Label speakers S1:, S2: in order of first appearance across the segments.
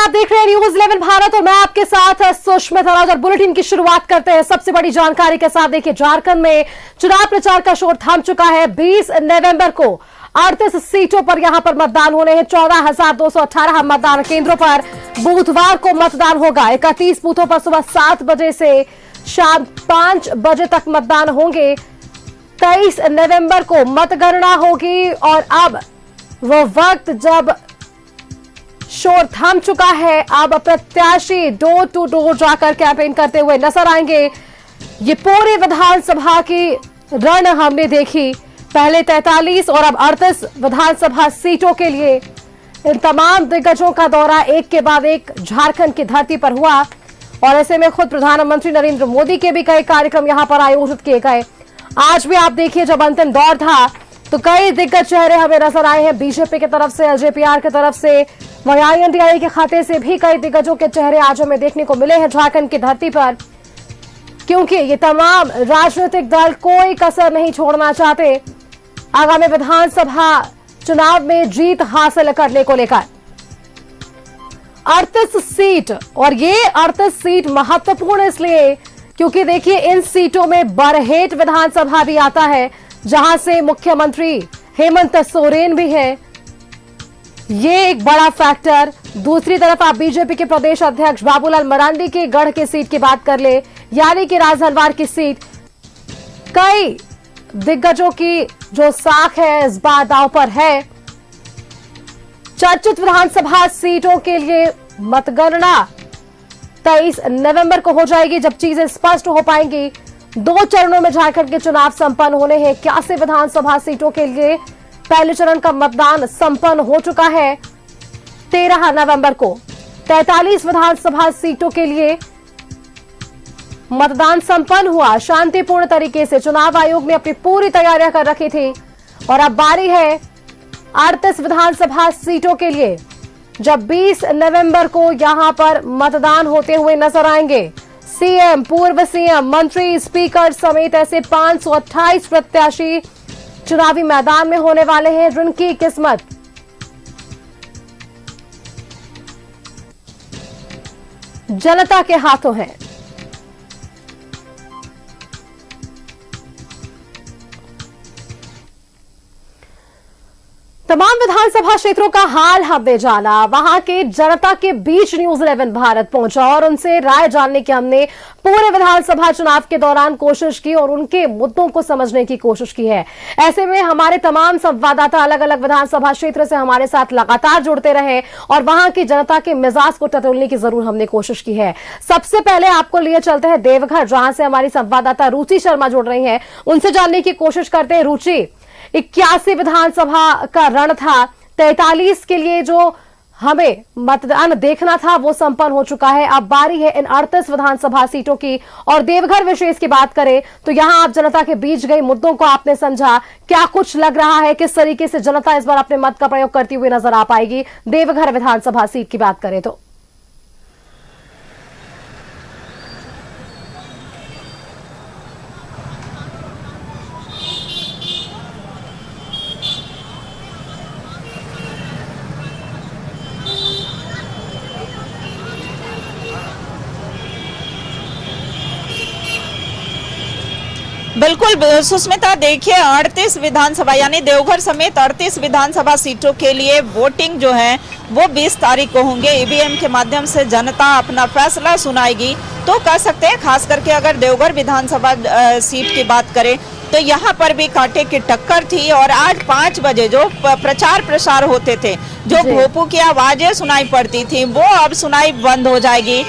S1: आप देख रहे हैं न्यूज 11 भारत और मैं आपके साथ सुष्मित राज। और बुलेटिन की शुरुआत करते हैं सबसे बड़ी जानकारी के साथ। देखिए, झारखंड में चुनाव प्रचार का शोर थम चुका है। 20 नवंबर को 38 सीटों पर यहां पर मतदान होने हैं। 14,218 मतदान केंद्रों पर बुधवार को मतदान होगा। 31 बूथों पर सुबह 7 बजे से शाम 5 बजे तक मतदान होंगे। 23 नवंबर को मतगणना होगी और अब वो वक्त जब शोर थम चुका है। अब प्रत्याशी डोर टू डोर जाकर कैंपेन करते हुए नजर आएंगे। ये पूरी विधानसभा की रण हमने देखी। पहले 43 और अब 38 विधानसभा सीटों के लिए इन तमाम दिग्गजों का दौरा एक के बाद एक झारखंड की धरती पर हुआ। और ऐसे में खुद प्रधानमंत्री नरेंद्र मोदी के भी कई कार्यक्रम यहां पर आयोजित किए गए। आज भी आप देखिए, जब अंतिम दौर था तो कई दिग्गज चेहरे हमें नजर आए हैं। बीजेपी की तरफ से, एलजेपीआर की तरफ से, वहीं INDI के खाते से भी कई दिग्गजों के चेहरे आज हमें देखने को मिले हैं झारखंड की धरती पर, क्योंकि ये तमाम राजनीतिक दल कोई कसर नहीं छोड़ना चाहते आगामी विधानसभा चुनाव में जीत हासिल करने को लेकर। 38 सीट, और ये 38 सीट महत्वपूर्ण इसलिए क्योंकि देखिए, इन सीटों में बरहेट विधानसभा भी आता है, जहां से मुख्यमंत्री हेमंत सोरेन भी है। ये एक बड़ा फैक्टर। दूसरी तरफ आप बीजेपी के प्रदेश अध्यक्ष बाबूलाल मरांडी के गढ़ की सीट की बात कर ले, यानी कि राजहलवार की सीट। कई दिग्गजों की जो साख है इस बार दांव पर है। चर्चित विधानसभा सीटों के लिए मतगणना 23 नवंबर को हो जाएगी, जब चीजें स्पष्ट हो पाएंगी। 2 चरणों में झारखंड के चुनाव संपन्न होने हैं। 81 विधानसभा सीटों के लिए पहले चरण का मतदान संपन्न हो चुका है 13 नवंबर को। 43 विधानसभा सीटों के लिए मतदान संपन्न हुआ शांतिपूर्ण तरीके से। चुनाव आयोग ने अपनी पूरी तैयारियां कर रखी थी और अब बारी है 38 विधानसभा सीटों के लिए, जब 20 नवंबर को यहां पर मतदान होते हुए नजर आएंगे। सीएम, पूर्व सीएम, मंत्री, स्पीकर समेत ऐसे 528 प्रत्याशी चुनावी मैदान में होने वाले हैं। जिनकी किस्मत जनता के हाथों है। तमाम विधानसभा क्षेत्रों का हाल हमने जाना, वहां के जनता के बीच न्यूज 11 भारत पहुंचा और उनसे राय जानने की हमने पूरे विधानसभा चुनाव के दौरान कोशिश की और उनके मुद्दों को समझने की कोशिश की है। ऐसे में हमारे तमाम संवाददाता अलग अलग विधानसभा क्षेत्र से हमारे साथ लगातार जुड़ते रहे और वहां की जनता के मिजाज को टटोलने की जरूर हमने कोशिश की है। सबसे पहले आपको लिए चलते हैं देवघर, जहां से हमारी संवाददाता रुचि शर्मा जुड़ रही है। उनसे जानने की कोशिश करते हैं। रुचि, 81 विधानसभा का रण था। 43 के लिए जो हमें मतदान देखना था वो संपन्न हो चुका है। अब बारी है इन 38 विधानसभा सीटों की। और देवघर विशेष की बात करें तो यहां आप जनता के बीच गए, मुद्दों को आपने समझा। क्या कुछ लग रहा है, किस तरीके से जनता इस बार अपने मत का प्रयोग करती हुई नजर आ पाएगी देवघर विधानसभा सीट की बात करें तो?
S2: बिल्कुल सुष्मिता, देखिए 38 विधानसभा यानी देवघर समेत 38 विधानसभा सीटों के लिए वोटिंग जो है वो 20 तारीख को होंगे। ईवीएम के माध्यम से जनता अपना फैसला सुनाएगी। तो कह सकते हैं, खास करके अगर देवघर विधानसभा सीट की बात करें तो यहाँ पर भी कांटे की टक्कर थी। और आज 5 बजे जो प्रचार प्रसार होते थे, जो भोपू की आवाजें सुनाई पड़ती थी, वो अब सुनाई बंद हो जाएगी।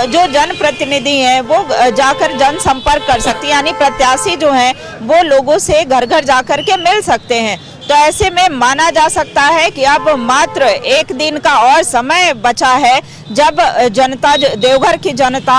S2: जो जनप्रतिनिधि हैं वो जाकर जनसंपर्क कर सकती है, यानी प्रत्याशी जो हैं वो लोगों से घर घर जाकर के मिल सकते हैं। तो ऐसे में माना जा सकता है कि अब मात्र 1 दिन का और समय बचा है, जब जनता, देवघर की जनता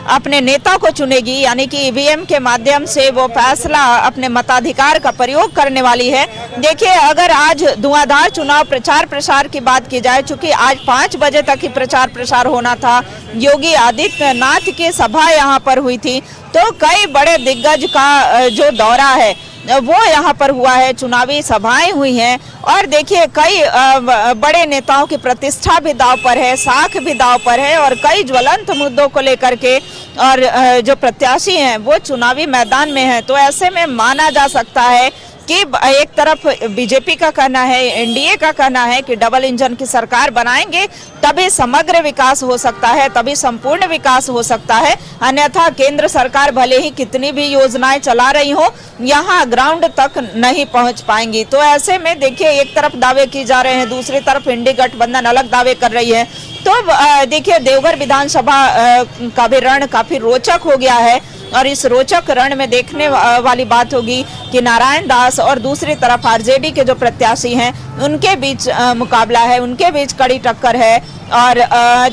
S2: अपने नेता को चुनेगी, यानी कि ईवीएम के माध्यम से वो फैसला अपने मताधिकार का प्रयोग करने वाली है। देखिए, अगर आज धुआंधार चुनाव प्रचार प्रसार की बात की जाए, चूंकि आज 5 बजे तक ही प्रचार प्रसार होना था, योगी आदित्यनाथ की सभा यहाँ पर हुई थी, तो कई बड़े दिग्गज का जो दौरा है वो यहाँ पर हुआ है, चुनावी सभाएं हुई हैं और देखिए कई बड़े नेताओं की प्रतिष्ठा भी दांव पर है, साख भी दांव पर है और कई ज्वलंत मुद्दों को लेकर के और जो प्रत्याशी हैं वो चुनावी मैदान में हैं। तो ऐसे में माना जा सकता है कि एक तरफ बीजेपी का कहना है, एनडीए का कहना है कि डबल इंजन की सरकार बनाएंगे तभी समग्र विकास हो सकता है, तभी संपूर्ण विकास हो सकता है, अन्यथा केंद्र सरकार भले ही कितनी भी योजनाएं चला रही हो यहाँ ग्राउंड तक नहीं पहुंच पाएंगी। तो ऐसे में देखिए एक तरफ दावे की जा रहे हैं, दूसरी तरफ इंडी गठबंधन अलग दावे कर रही है। तो देखिए देवघर विधानसभा का भी रण काफी रोचक हो गया है और इस रोचक रण में देखने वाली बात होगी कि नारायण दास और दूसरी तरफ आरजेडी के जो प्रत्याशी हैं उनके बीच मुकाबला है, उनके बीच कड़ी टक्कर है। और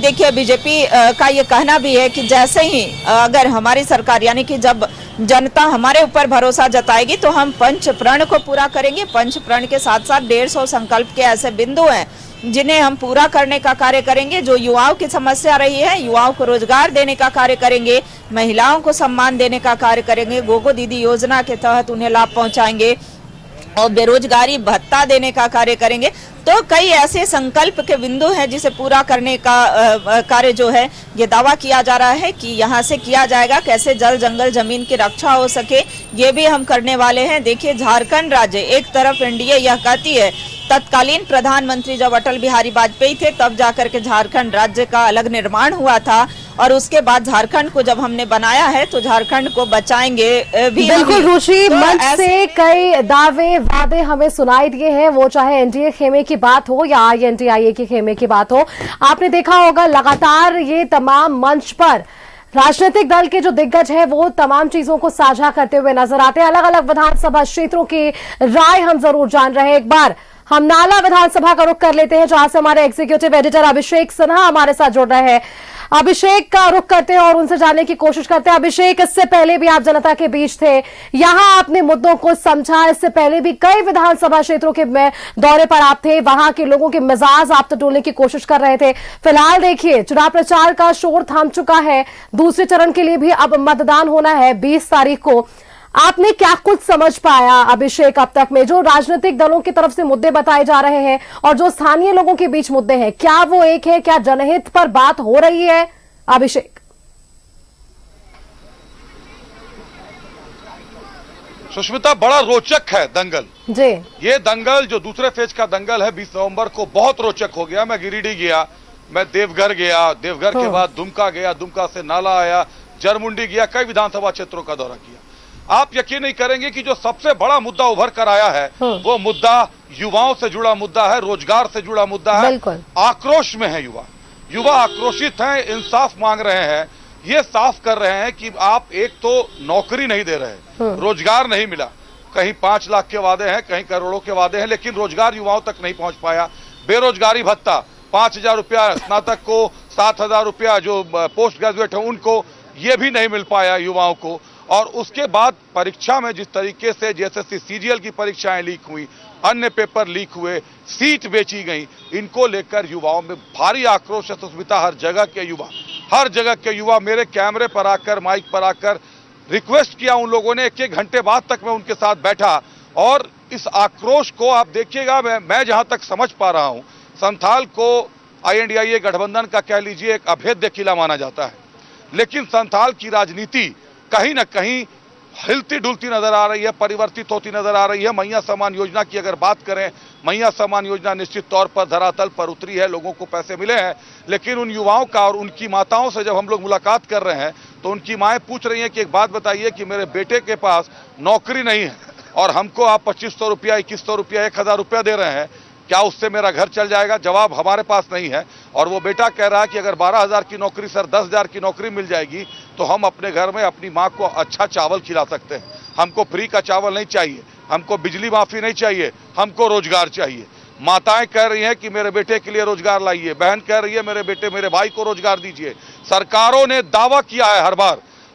S2: देखिए बीजेपी का ये कहना भी है कि जैसे ही अगर हमारी सरकार यानी कि जब जनता हमारे ऊपर भरोसा जताएगी तो हम पंच प्रण को पूरा करेंगे। पंच प्रण के साथ साथ 150 संकल्प के ऐसे बिंदु हैं जिन्हें हम पूरा करने का कार्य करेंगे। जो युवाओं की समस्या रही है, युवाओं को रोजगार देने का कार्य करेंगे, महिलाओं को सम्मान देने का कार्य करेंगे, गोगो दीदी योजना के तहत उन्हें लाभ पहुंचाएंगे और बेरोजगारी भत्ता देने का कार्य करेंगे। तो कई ऐसे संकल्प के बिंदु हैं जिसे पूरा करने का कार्य जो है ये दावा किया जा रहा है कि यहाँ से किया जाएगा। कैसे जल जंगल जमीन की रक्षा हो सके ये भी हम करने वाले हैं। देखिए झारखंड राज्य, एक तरफ एनडीए यह कहती है, तत्कालीन प्रधानमंत्री जब अटल बिहारी वाजपेयी थे तब जाकर के झारखंड राज्य का अलग निर्माण हुआ था और उसके बाद झारखंड को जब हमने बनाया है तो झारखंड को बचाएंगे भी।
S1: बिल्कुल रुचि,
S2: तो
S1: मंच से कई दावे वादे हमें सुनाई दिए हैं, वो चाहे एनडीए खेमे की बात हो या आईएनडीआईए के खेमे की बात हो। आपने देखा होगा लगातार ये तमाम मंच पर राजनीतिक दल के जो दिग्गज है वो तमाम चीजों को साझा करते हुए नजर आते हैं। अलग अलग विधानसभा क्षेत्रों की राय हम जरूर जान रहे हैं। एक बार हम नाला विधानसभा का रुख कर लेते हैं जहां से हमारे एग्जीक्यूटिव एडिटर अभिषेक सिन्हा हमारे साथ जुड़ रहे हैं। अभिषेक का रुख करते हैं और उनसे जानने की कोशिश करते हैं। अभिषेक, इससे पहले भी आप जनता के बीच थे, यहां आपने मुद्दों को समझा, इससे पहले भी कई विधानसभा क्षेत्रों के दौरे पर आप थे, वहां के लोगों के मिजाज आप टटोलने की कोशिश कर रहे थे। फिलहाल देखिए चुनाव प्रचार का शोर थम चुका है, दूसरे चरण के लिए भी अब मतदान होना है 20 तारीख को। आपने क्या कुछ समझ पाया अभिषेक अब तक में, जो राजनीतिक दलों की तरफ से मुद्दे बताए जा रहे हैं और जो स्थानीय लोगों के बीच मुद्दे हैं, क्या वो एक है? क्या जनहित पर बात हो रही है अभिषेक?
S3: सुष्मिता, बड़ा रोचक है दंगल
S1: जी।
S3: ये दंगल जो दूसरे फेज का दंगल है 20 नवंबर को बहुत रोचक हो गया। मैं गिरिडीह गया, मैं देवघर गया, देवघर के बाद दुमका गया, दुमका से नाला आया, जरमुंडी गया, कई विधानसभा क्षेत्रों का दौरा किया। आप यकीन नहीं करेंगे कि जो सबसे बड़ा मुद्दा उभर कर आया है वो मुद्दा युवाओं से जुड़ा मुद्दा है, रोजगार से जुड़ा मुद्दा है। आक्रोश में है युवा आक्रोशित हैं, इंसाफ मांग रहे हैं। ये साफ कर रहे हैं कि आप एक तो नौकरी नहीं दे रहे, रोजगार नहीं मिला, कहीं 5 लाख के वादे हैं, कहीं करोड़ों के वादे हैं, लेकिन रोजगार युवाओं तक नहीं पहुंच पाया। बेरोजगारी भत्ता 5,000 रुपया स्नातक को, 7,000 रुपया जो पोस्ट ग्रेजुएट है उनको, ये भी नहीं मिल पाया युवाओं को। और उसके बाद परीक्षा में जिस तरीके से जेएसएससी सीजीएल की परीक्षाएं लीक हुई, अन्य पेपर लीक हुए, सीट बेची गई, इनको लेकर युवाओं में भारी आक्रोश है। सुष्मिता, हर जगह के युवा मेरे कैमरे पर आकर, माइक पर आकर रिक्वेस्ट किया उन लोगों ने। 1-1 घंटे बाद तक मैं उनके साथ बैठा और इस आक्रोश को आप देखिएगा। मैं जहां तक समझ पा रहा हूं, संथाल को आईएनडीआईए गठबंधन का कह लीजिए एक अभेद्य किला माना जाता है, लेकिन संथाल की राजनीति कहीं ना कहीं हिलती डुलती नजर आ रही है, परिवर्तित होती नजर आ रही है। मैया सम्मान योजना की अगर बात करें, मैया सम्मान योजना निश्चित तौर पर धरातल पर उतरी है, लोगों को पैसे मिले हैं, लेकिन उन युवाओं का और उनकी माताओं से जब हम लोग मुलाकात कर रहे हैं तो उनकी माएँ पूछ रही हैं कि एक बात बताइए कि मेरे बेटे के पास नौकरी नहीं है और हमको आप 2500 रुपया, 2100 रुपया, 1000 रुपया दे रहे हैं, क्या उससे मेरा घर चल जाएगा? जवाब हमारे पास नहीं है। और वो बेटा कह रहा है कि अगर 12,000 की नौकरी सर 10,000 की नौकरी मिल जाएगी तो हम अपने घर में अपनी माँ को अच्छा चावल खिला सकते हैं। हमको फ्री का चावल नहीं चाहिए, हमको बिजली माफी नहीं चाहिए, हमको रोजगार चाहिए। माताएं कह रही हैं कि मेरे बेटे के लिए रोजगार लाइए, बहन कह रही है मेरे बेटे मेरे भाई को रोजगार दीजिए। सरकारों ने दावा किया है,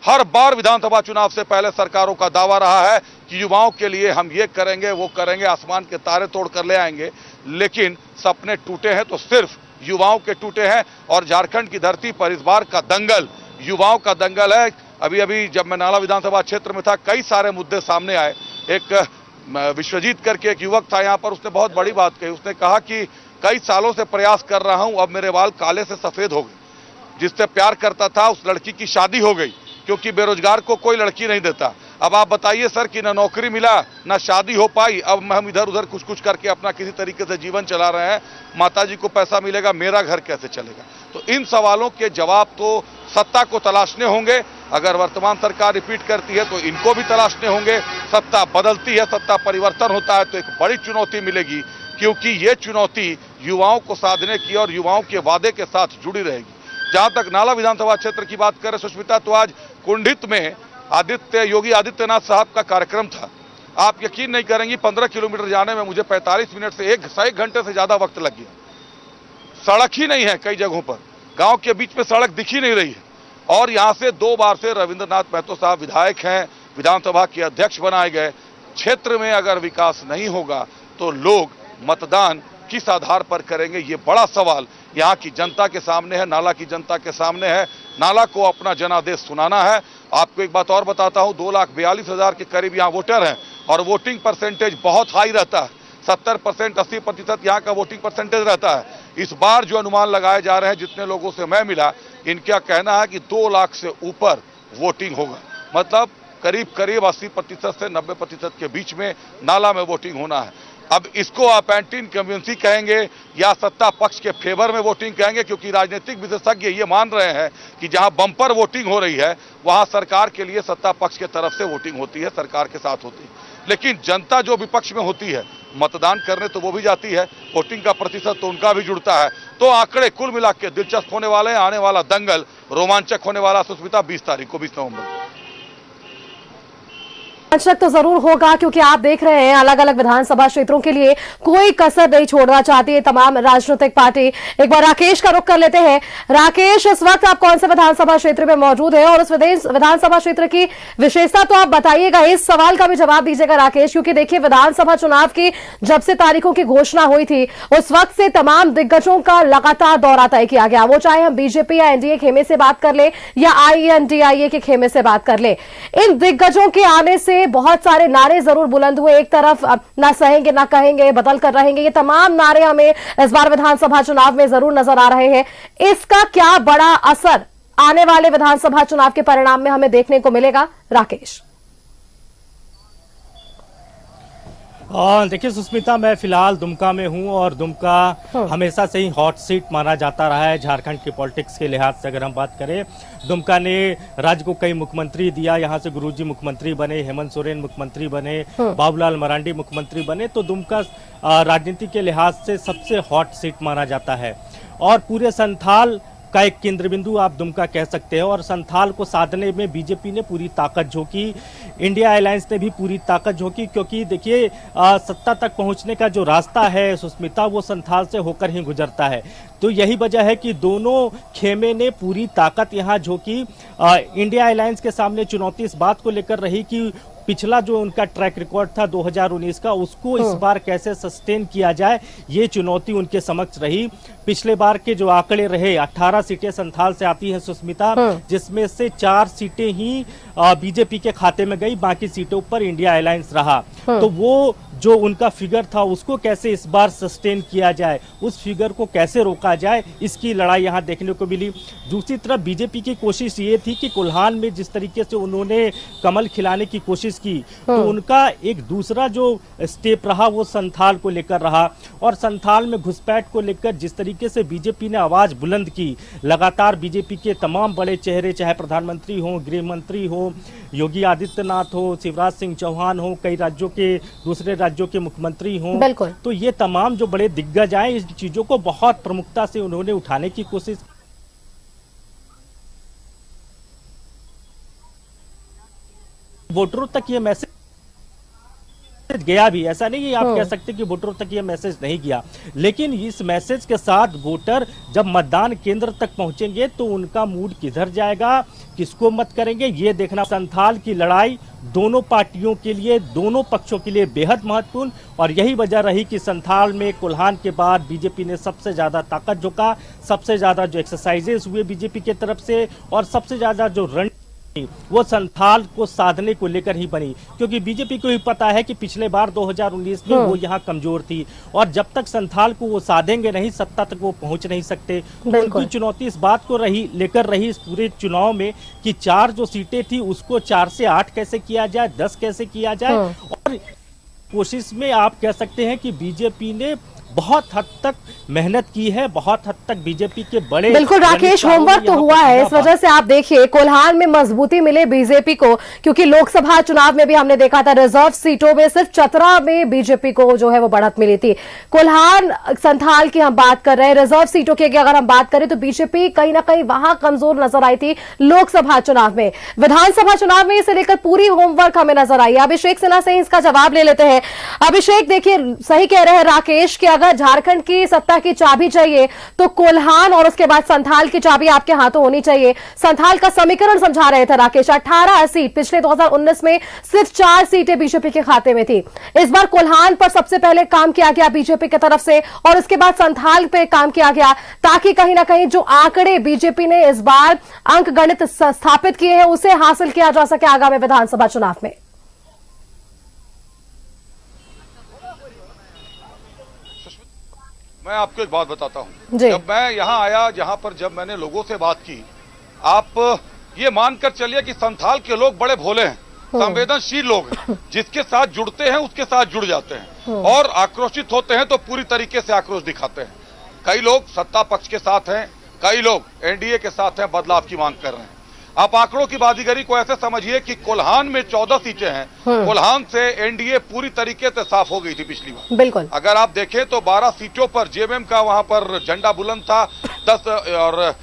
S3: हर बार विधानसभा चुनाव से पहले सरकारों का दावा रहा है कि युवाओं के लिए हम ये करेंगे, वो करेंगे, आसमान के तारे तोड़ कर ले आएंगे, लेकिन सपने टूटे हैं तो सिर्फ युवाओं के टूटे हैं। और झारखंड की धरती पर इस बार का दंगल युवाओं का दंगल है। अभी जब मैं नाला विधानसभा क्षेत्र में था, कई सारे मुद्दे सामने आए। एक विश्वजीत करके एक युवक था यहाँ पर, उसने बहुत बड़ी बात कही। उसने कहा कि कई सालों से प्रयास कर रहा हूं, अब मेरे बाल काले से सफेद हो गए। जिससे प्यार करता था उस लड़की की शादी हो गई, क्योंकि बेरोजगार को कोई लड़की नहीं देता। अब आप बताइए सर कि ना नौकरी मिला ना शादी हो पाई, अब हम इधर उधर कुछ कुछ करके अपना किसी तरीके से जीवन चला रहे हैं। माताजी को पैसा मिलेगा, मेरा घर कैसे चलेगा? तो इन सवालों के जवाब तो सत्ता को तलाशने होंगे। अगर वर्तमान सरकार रिपीट करती है तो इनको भी तलाशने होंगे। सत्ता बदलती है, सत्ता परिवर्तन होता है तो एक बड़ी चुनौती मिलेगी, क्योंकि ये चुनौती युवाओं को साधने की और युवाओं के वादे के साथ जुड़ी रहेगी। जहां तक नाला विधानसभा क्षेत्र की बात करें सुष्मिता, तो आज कुंडित में योगी आदित्यनाथ साहब का कार्यक्रम था। आप यकीन नहीं करेंगी, 15 किलोमीटर जाने में मुझे 45 मिनट से एक घंटे से ज्यादा वक्त लग गया। सड़क ही नहीं है, कई जगहों पर गांव के बीच में सड़क दिख ही नहीं रही है। और यहां से 2 बार से रविंद्रनाथ महतो साहब विधायक हैं, विधानसभा के अध्यक्ष बनाए गए। क्षेत्र में अगर विकास नहीं होगा तो लोग मतदान किस आधार पर करेंगे, ये बड़ा सवाल यहाँ की जनता के सामने है, नाला की जनता के सामने है। नाला को अपना जनादेश सुनाना है। आपको एक बात और बताता हूँ, 2,42,000 के करीब यहाँ वोटर हैं और वोटिंग परसेंटेज बहुत हाई रहता है। 70%, 80% यहाँ का वोटिंग परसेंटेज रहता है। इस बार जो अनुमान लगाए जा रहे हैं, जितने लोगों से मैं मिला, इनका कहना है कि 2 लाख से ऊपर वोटिंग होगा। मतलब करीब करीब 80% से 90% के बीच में नाला में वोटिंग होना है। अब इसको आप एंटी इनकम्बेंसी कहेंगे या सत्ता पक्ष के फेवर में वोटिंग कहेंगे, क्योंकि राजनीतिक विशेषज्ञ ये मान रहे हैं कि जहां बम्पर वोटिंग हो रही है वहां सरकार के लिए सत्ता पक्ष के तरफ से वोटिंग होती है, सरकार के साथ होती है। लेकिन जनता जो विपक्ष में होती है, मतदान करने तो वो भी जाती है, वोटिंग का प्रतिशत तो उनका भी जुड़ता है। तो आंकड़े कुल मिला के दिलचस्प होने वाले हैं। आने वाला दंगल रोमांचक होने वाला सुष्मिता 20 तारीख को, 20 नवंबर को।
S1: रोमांचक तो जरूर होगा, क्योंकि आप देख रहे हैं अलग अलग विधानसभा क्षेत्रों के लिए कोई कसर नहीं छोड़ना चाहती है तमाम राजनीतिक पार्टी। एक बार राकेश का रुख कर लेते हैं। राकेश, इस वक्त आप कौन से विधानसभा क्षेत्र में मौजूद हैं और उस विधानसभा क्षेत्र की विशेषता तो आप बताइएगा। इस सवाल का भी जवाब दीजिएगा राकेश, क्योंकि देखिए विधानसभा चुनाव की जब से तारीखों की घोषणा हुई थी उस वक्त से तमाम दिग्गजों का लगातार दौरा तय किया गया। वो चाहे हम बीजेपी या एनडीए खेमे से बात कर ले या INDIA के खेमे से बात कर ले, इन दिग्गजों के आने से बहुत सारे नारे जरूर बुलंद हुए। एक तरफ ना सहेंगे ना कहेंगे, बदल कर रहेंगे, ये तमाम नारे हमें इस बार विधानसभा चुनाव में जरूर नजर आ रहे हैं। इसका क्या बड़ा असर आने वाले विधानसभा चुनाव के परिणाम में हमें देखने को मिलेगा राकेश?
S4: देखिए सुष्मिता, मैं फिलहाल दुमका में हूं और दुमका हमेशा से ही हॉट सीट माना जाता रहा है झारखंड की पॉलिटिक्स के लिहाज से। अगर हम बात करें, दुमका ने राज्य को कई मुख्यमंत्री दिया। यहां से गुरुजी मुख्यमंत्री बने, हेमंत सोरेन मुख्यमंत्री बने, बाबूलाल मरांडी मुख्यमंत्री बने। तो दुमका राजनीति के लिहाज से सबसे हॉट सीट माना जाता है और पूरे संथाल का एक केंद्र बिंदु आप दुमका कह सकते हैं। और संथाल को साधने में बीजेपी ने पूरी ताकत झोंकी, इंडिया अलायंस ने भी पूरी ताकत झोंकी, क्योंकि देखिए सत्ता तक पहुंचने का जो रास्ता है सुष्मिता, वो संथाल से होकर ही गुजरता है। तो यही वजह है कि दोनों खेमे ने पूरी ताकत यहां झोंकी। इंडिया अलायंस के सामने चुनौती इस बात को लेकर रही कि पिछला जो उनका ट्रैक रिकॉर्ड था 2019 का, उसको इस बार कैसे सस्टेन किया जाए, ये चुनौती उनके समक्ष रही। पिछले बार के जो आंकड़े रहे, 18 सीटें संथाल से आती हैं सुष्मिता, जिसमें से 4 सीटें ही बीजेपी के खाते में गई, बाकी सीटों पर इंडिया अलायंस रहा। तो वो जो उनका फिगर था उसको कैसे इस बार सस्टेन किया जाए, उस फिगर को कैसे रोका जाए, इसकी लड़ाई यहां देखने को मिली। दूसरी तरफ बीजेपी की कोशिश ये थी कि कोल्हान में जिस तरीके से उन्होंने कमल खिलाने की कोशिश की, तो उनका एक दूसरा जो स्टेप रहा वो संथाल को लेकर रहा। और संथाल में घुसपैठ को लेकर जिस तरीके से बीजेपी ने आवाज बुलंद की, लगातार बीजेपी के तमाम बड़े चेहरे, चाहे प्रधानमंत्री हो, गृह मंत्री हो, योगी आदित्यनाथ हो, शिवराज सिंह चौहान हो, कई राज्यों के दूसरे राज्यों के मुख्यमंत्री हों, तो ये तमाम जो बड़े दिग्गज आए, इस चीजों को बहुत प्रमुखता से उन्होंने उठाने की कोशिश। वोटरों तक ये मैसेज गया भी, ऐसा नहीं है आप कह सकते कि वोटरों तक ये मैसेज नहीं गया, लेकिन इस मैसेज के साथ वोटर जब मतदान केंद्र तक पहुंचेंगे तो उनका मूड किधर जाएगा, किसको मत करेंगे, ये देखना। संथाल की लड़ाई दोनों पार्टियों के लिए, दोनों पक्षों के लिए बेहद महत्वपूर्ण, और यही वजह रही कि संथाल में कोल्हान के बाद बीजेपी ने सबसे ज्यादा ताकत झोंका, सबसे ज्यादा जो एक्सरसाइजेस हुए बीजेपी की तरफ से, और सबसे ज्यादा जो रण वो संथाल को साधने को लेकर ही बनी, क्योंकि बीजेपी को भी पता है कि पिछले बार 2019 में वो यहाँ कमजोर थी और जब तक संथाल को वो साधेंगे नहीं सत्ता तक वो पहुंच नहीं सकते। तो उनकी चुनौती इस बात को लेकर रही इस पूरे चुनाव में कि 4 जो सीटें थी उसको 4 से 8 कैसे किया जाए, 10 कैसे किया जाए। और कोशिश में आप कह सकते हैं कि बीजेपी ने बहुत हद तक मेहनत की है, बहुत हद तक बीजेपी के बड़े
S1: बिल्कुल राकेश होमवर्क तो हुआ है। इस वजह से आप देखिए कोल्हान में मजबूती मिले बीजेपी को, क्योंकि लोकसभा चुनाव में भी हमने देखा था रिजर्व सीटों में सिर्फ चतरा में बीजेपी को जो है वो बढ़त मिली थी। कोल्हान संथाल की हम बात कर रहे हैं, रिजर्व सीटों की अगर हम बात करें तो बीजेपी कहीं ना कहीं वहां कमजोर नजर आई थी लोकसभा चुनाव में। विधानसभा चुनाव में इसे लेकर पूरी होमवर्क हमें नजर आई। अभिषेक सिन्हा से इसका जवाब ले लेते हैं। अभिषेक देखिए सही कह रहे हैं राकेश कि अगर झारखंड की सत्ता की चाबी चाहिए तो कोल्हान और उसके बाद संथाल की चाबी आपके हाथों होनी चाहिए। संथाल का समीकरण समझा रहे थे राकेश, 18 सीट, पिछले 2019 में सिर्फ 4 सीटें बीजेपी के खाते में थी। इस बार कोल्हान पर सबसे पहले काम किया गया बीजेपी की तरफ से और उसके बाद संथाल पे काम किया गया, ताकि कहीं ना कहीं जो आंकड़े बीजेपी ने इस बार अंक गणित स्थापित किए हैं उसे हासिल किया जा सके आगामी विधानसभा चुनाव में।
S3: मैं आपको एक बात बताता हूं, जब मैं यहां आया, जहां पर जब मैंने लोगों से बात की, आप ये मानकर चलिए कि संथाल के लोग बड़े भोले हैं, संवेदनशील लोग हैं, जिसके साथ जुड़ते हैं उसके साथ जुड़ जाते हैं और आक्रोशित होते हैं तो पूरी तरीके से आक्रोश दिखाते हैं। कई लोग सत्ता पक्ष के साथ हैं, कई लोग एनडीए के साथ हैं, बदलाव की मांग कर रहे हैं। आप आंकड़ों की बाजीगरी को ऐसे समझिए कि कोल्हान में 14 सीटें हैं, कोल्हान से एनडीए पूरी तरीके से साफ हो गई थी पिछली बार।
S1: बिल्कुल
S3: अगर आप देखें तो 12 सीटों पर जेएमएम का वहां पर झंडा बुलंद था, 10 और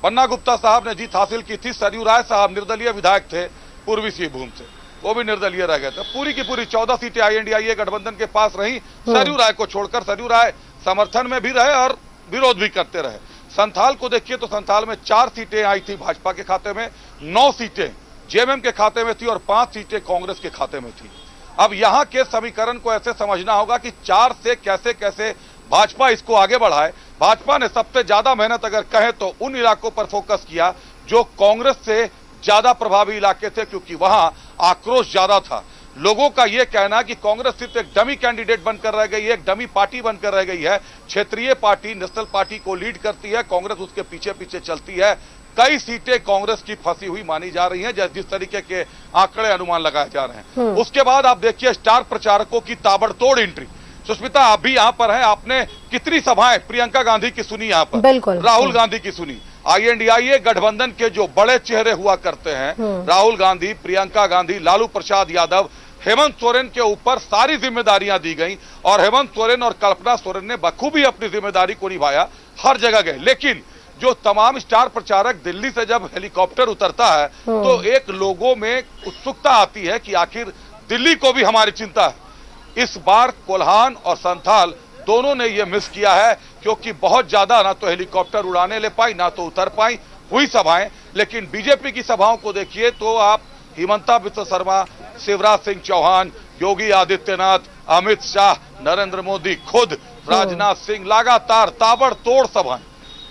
S3: बन्ना गुप्ता साहब ने जीत हासिल की थी। सरयू राय साहब निर्दलीय विधायक थे पूर्वी सिंहभूम से, वो भी निर्दलीय रह गए थे। पूरी की पूरी 14 सीटें आईएनडीआईए गठबंधन के पास रही, सरयू राय को छोड़कर। सरयू राय समर्थन में भी रहे और विरोध भी करते रहे। संथाल को देखिए तो संथाल में 4 सीटें आई थी भाजपा के खाते में, 9 सीटें जेएमएम के खाते में थी और 5 सीटें कांग्रेस के खाते में थी। अब यहां के समीकरण को ऐसे समझना होगा कि 4 से कैसे कैसे भाजपा इसको आगे बढ़ाए। भाजपा ने सबसे ज्यादा मेहनत अगर कहें तो उन इलाकों पर फोकस किया जो कांग्रेस से ज्यादा प्रभावी इलाके थे, क्योंकि वहां आक्रोश ज्यादा था। लोगों का यह कहना कि कांग्रेस सिर्फ एक डमी कैंडिडेट बनकर रह गई है, एक डमी पार्टी बनकर रह गई है। क्षेत्रीय पार्टी नेशनल पार्टी को लीड करती है, कांग्रेस उसके पीछे पीछे चलती है। कई सीटें कांग्रेस की फंसी हुई मानी जा रही हैं, जिस तरीके के आंकड़े अनुमान लगाए जा रहे हैं। उसके बाद आप देखिए स्टार प्रचारकों की ताबड़तोड़ एंट्री। सुष्मिता आप भी यहां पर हैं, आपने कितनी सभाएं प्रियंका गांधी की सुनी, यहां पर
S1: बिल्कुल
S3: राहुल गांधी की सुनी। आईएनडीआईए गठबंधन के जो बड़े चेहरे हुआ करते हैं, राहुल गांधी, प्रियंका गांधी, लालू प्रसाद यादव, हेमंत सोरेन के ऊपर सारी जिम्मेदारियां दी गई और हेमंत सोरेन और कल्पना सोरेन ने बखूबी अपनी जिम्मेदारी को निभाया, हर जगह गए। लेकिन जो तमाम स्टार प्रचारक दिल्ली से जब हेलीकॉप्टर उतरता है तो एक लोगों में उत्सुकता आती है कि आखिर दिल्ली को भी हमारी चिंता है। इस बार कोल्हान और संथाल दोनों ने यह मिस किया है, क्योंकि बहुत ज्यादा ना तो हेलीकॉप्टर उड़ाने ले पाई, ना तो उतर पाई। हुई सभाएं, लेकिन बीजेपी की सभाओं को देखिए तो आप हिमंता बिस्वा शर्मा, शिवराज सिंह चौहान, योगी आदित्यनाथ, अमित शाह, नरेंद्र मोदी खुद, राजनाथ सिंह, लगातार ताबड़तोड़ सभाएं।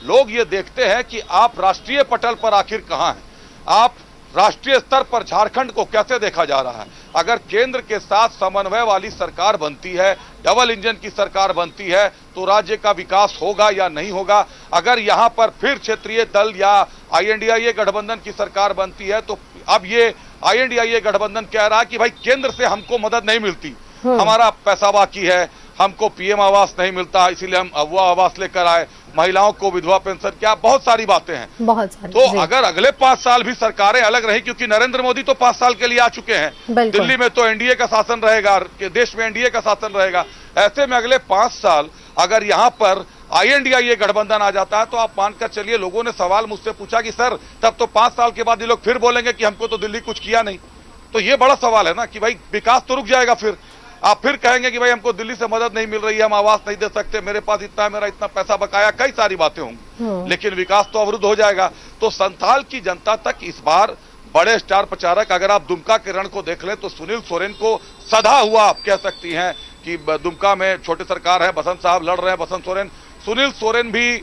S3: लोग ये देखते हैं कि आप राष्ट्रीय पटल पर आखिर कहां हैं, आप राष्ट्रीय स्तर पर झारखंड को कैसे देखा जा रहा है। अगर केंद्र के साथ समन्वय वाली सरकार बनती है, डबल इंजन की सरकार बनती है, तो राज्य का विकास होगा या नहीं होगा। अगर यहां पर फिर क्षेत्रीय दल या आईएनडीआईए गठबंधन की सरकार बनती है तो अब ये आईएनडीआईए गठबंधन कह रहा है कि भाई केंद्र से हमको मदद नहीं मिलती, हमारा पैसा बाकी है, हमको पीएम आवास नहीं मिलता, इसीलिए हम अगवा आवास लेकर आए, महिलाओं को विधवा पेंशन, क्या बहुत सारी बातें हैं,
S1: बहुत सारी।
S3: तो अगर अगले 5 साल भी सरकारें अलग रही, क्योंकि नरेंद्र मोदी तो 5 साल के लिए आ चुके हैं, दिल्ली में तो एनडीए का शासन रहेगा, देश में एनडीए का शासन रहेगा। ऐसे में अगले 5 साल अगर यहां पर आईएनडीआईए गठबंधन आ जाता है तो आप मानकर चलिए, लोगों ने सवाल मुझसे पूछा कि सर तब तो 5 साल के बाद ये लोग फिर बोलेंगे कि हमको तो दिल्ली कुछ किया नहीं। तो ये बड़ा सवाल है ना कि भाई विकास तो रुक जाएगा, फिर आप फिर कहेंगे कि भाई हमको दिल्ली से मदद नहीं मिल रही है, हम आवास नहीं दे सकते, मेरे पास इतना है, मेरा इतना पैसा बकाया, कई सारी बातें होंगी, लेकिन विकास तो अवरुद्ध हो जाएगा। तो संथाल की जनता तक इस बार बड़े स्टार प्रचारक, अगर आप दुमका के रण को देख लें तो सुनील सोरेन को सधा हुआ आप कह सकती हैं कि दुमका में छोटी सरकार है, बसंत साहब लड़ रहे हैं, बसंत सोरेन, सुनील सोरेन भी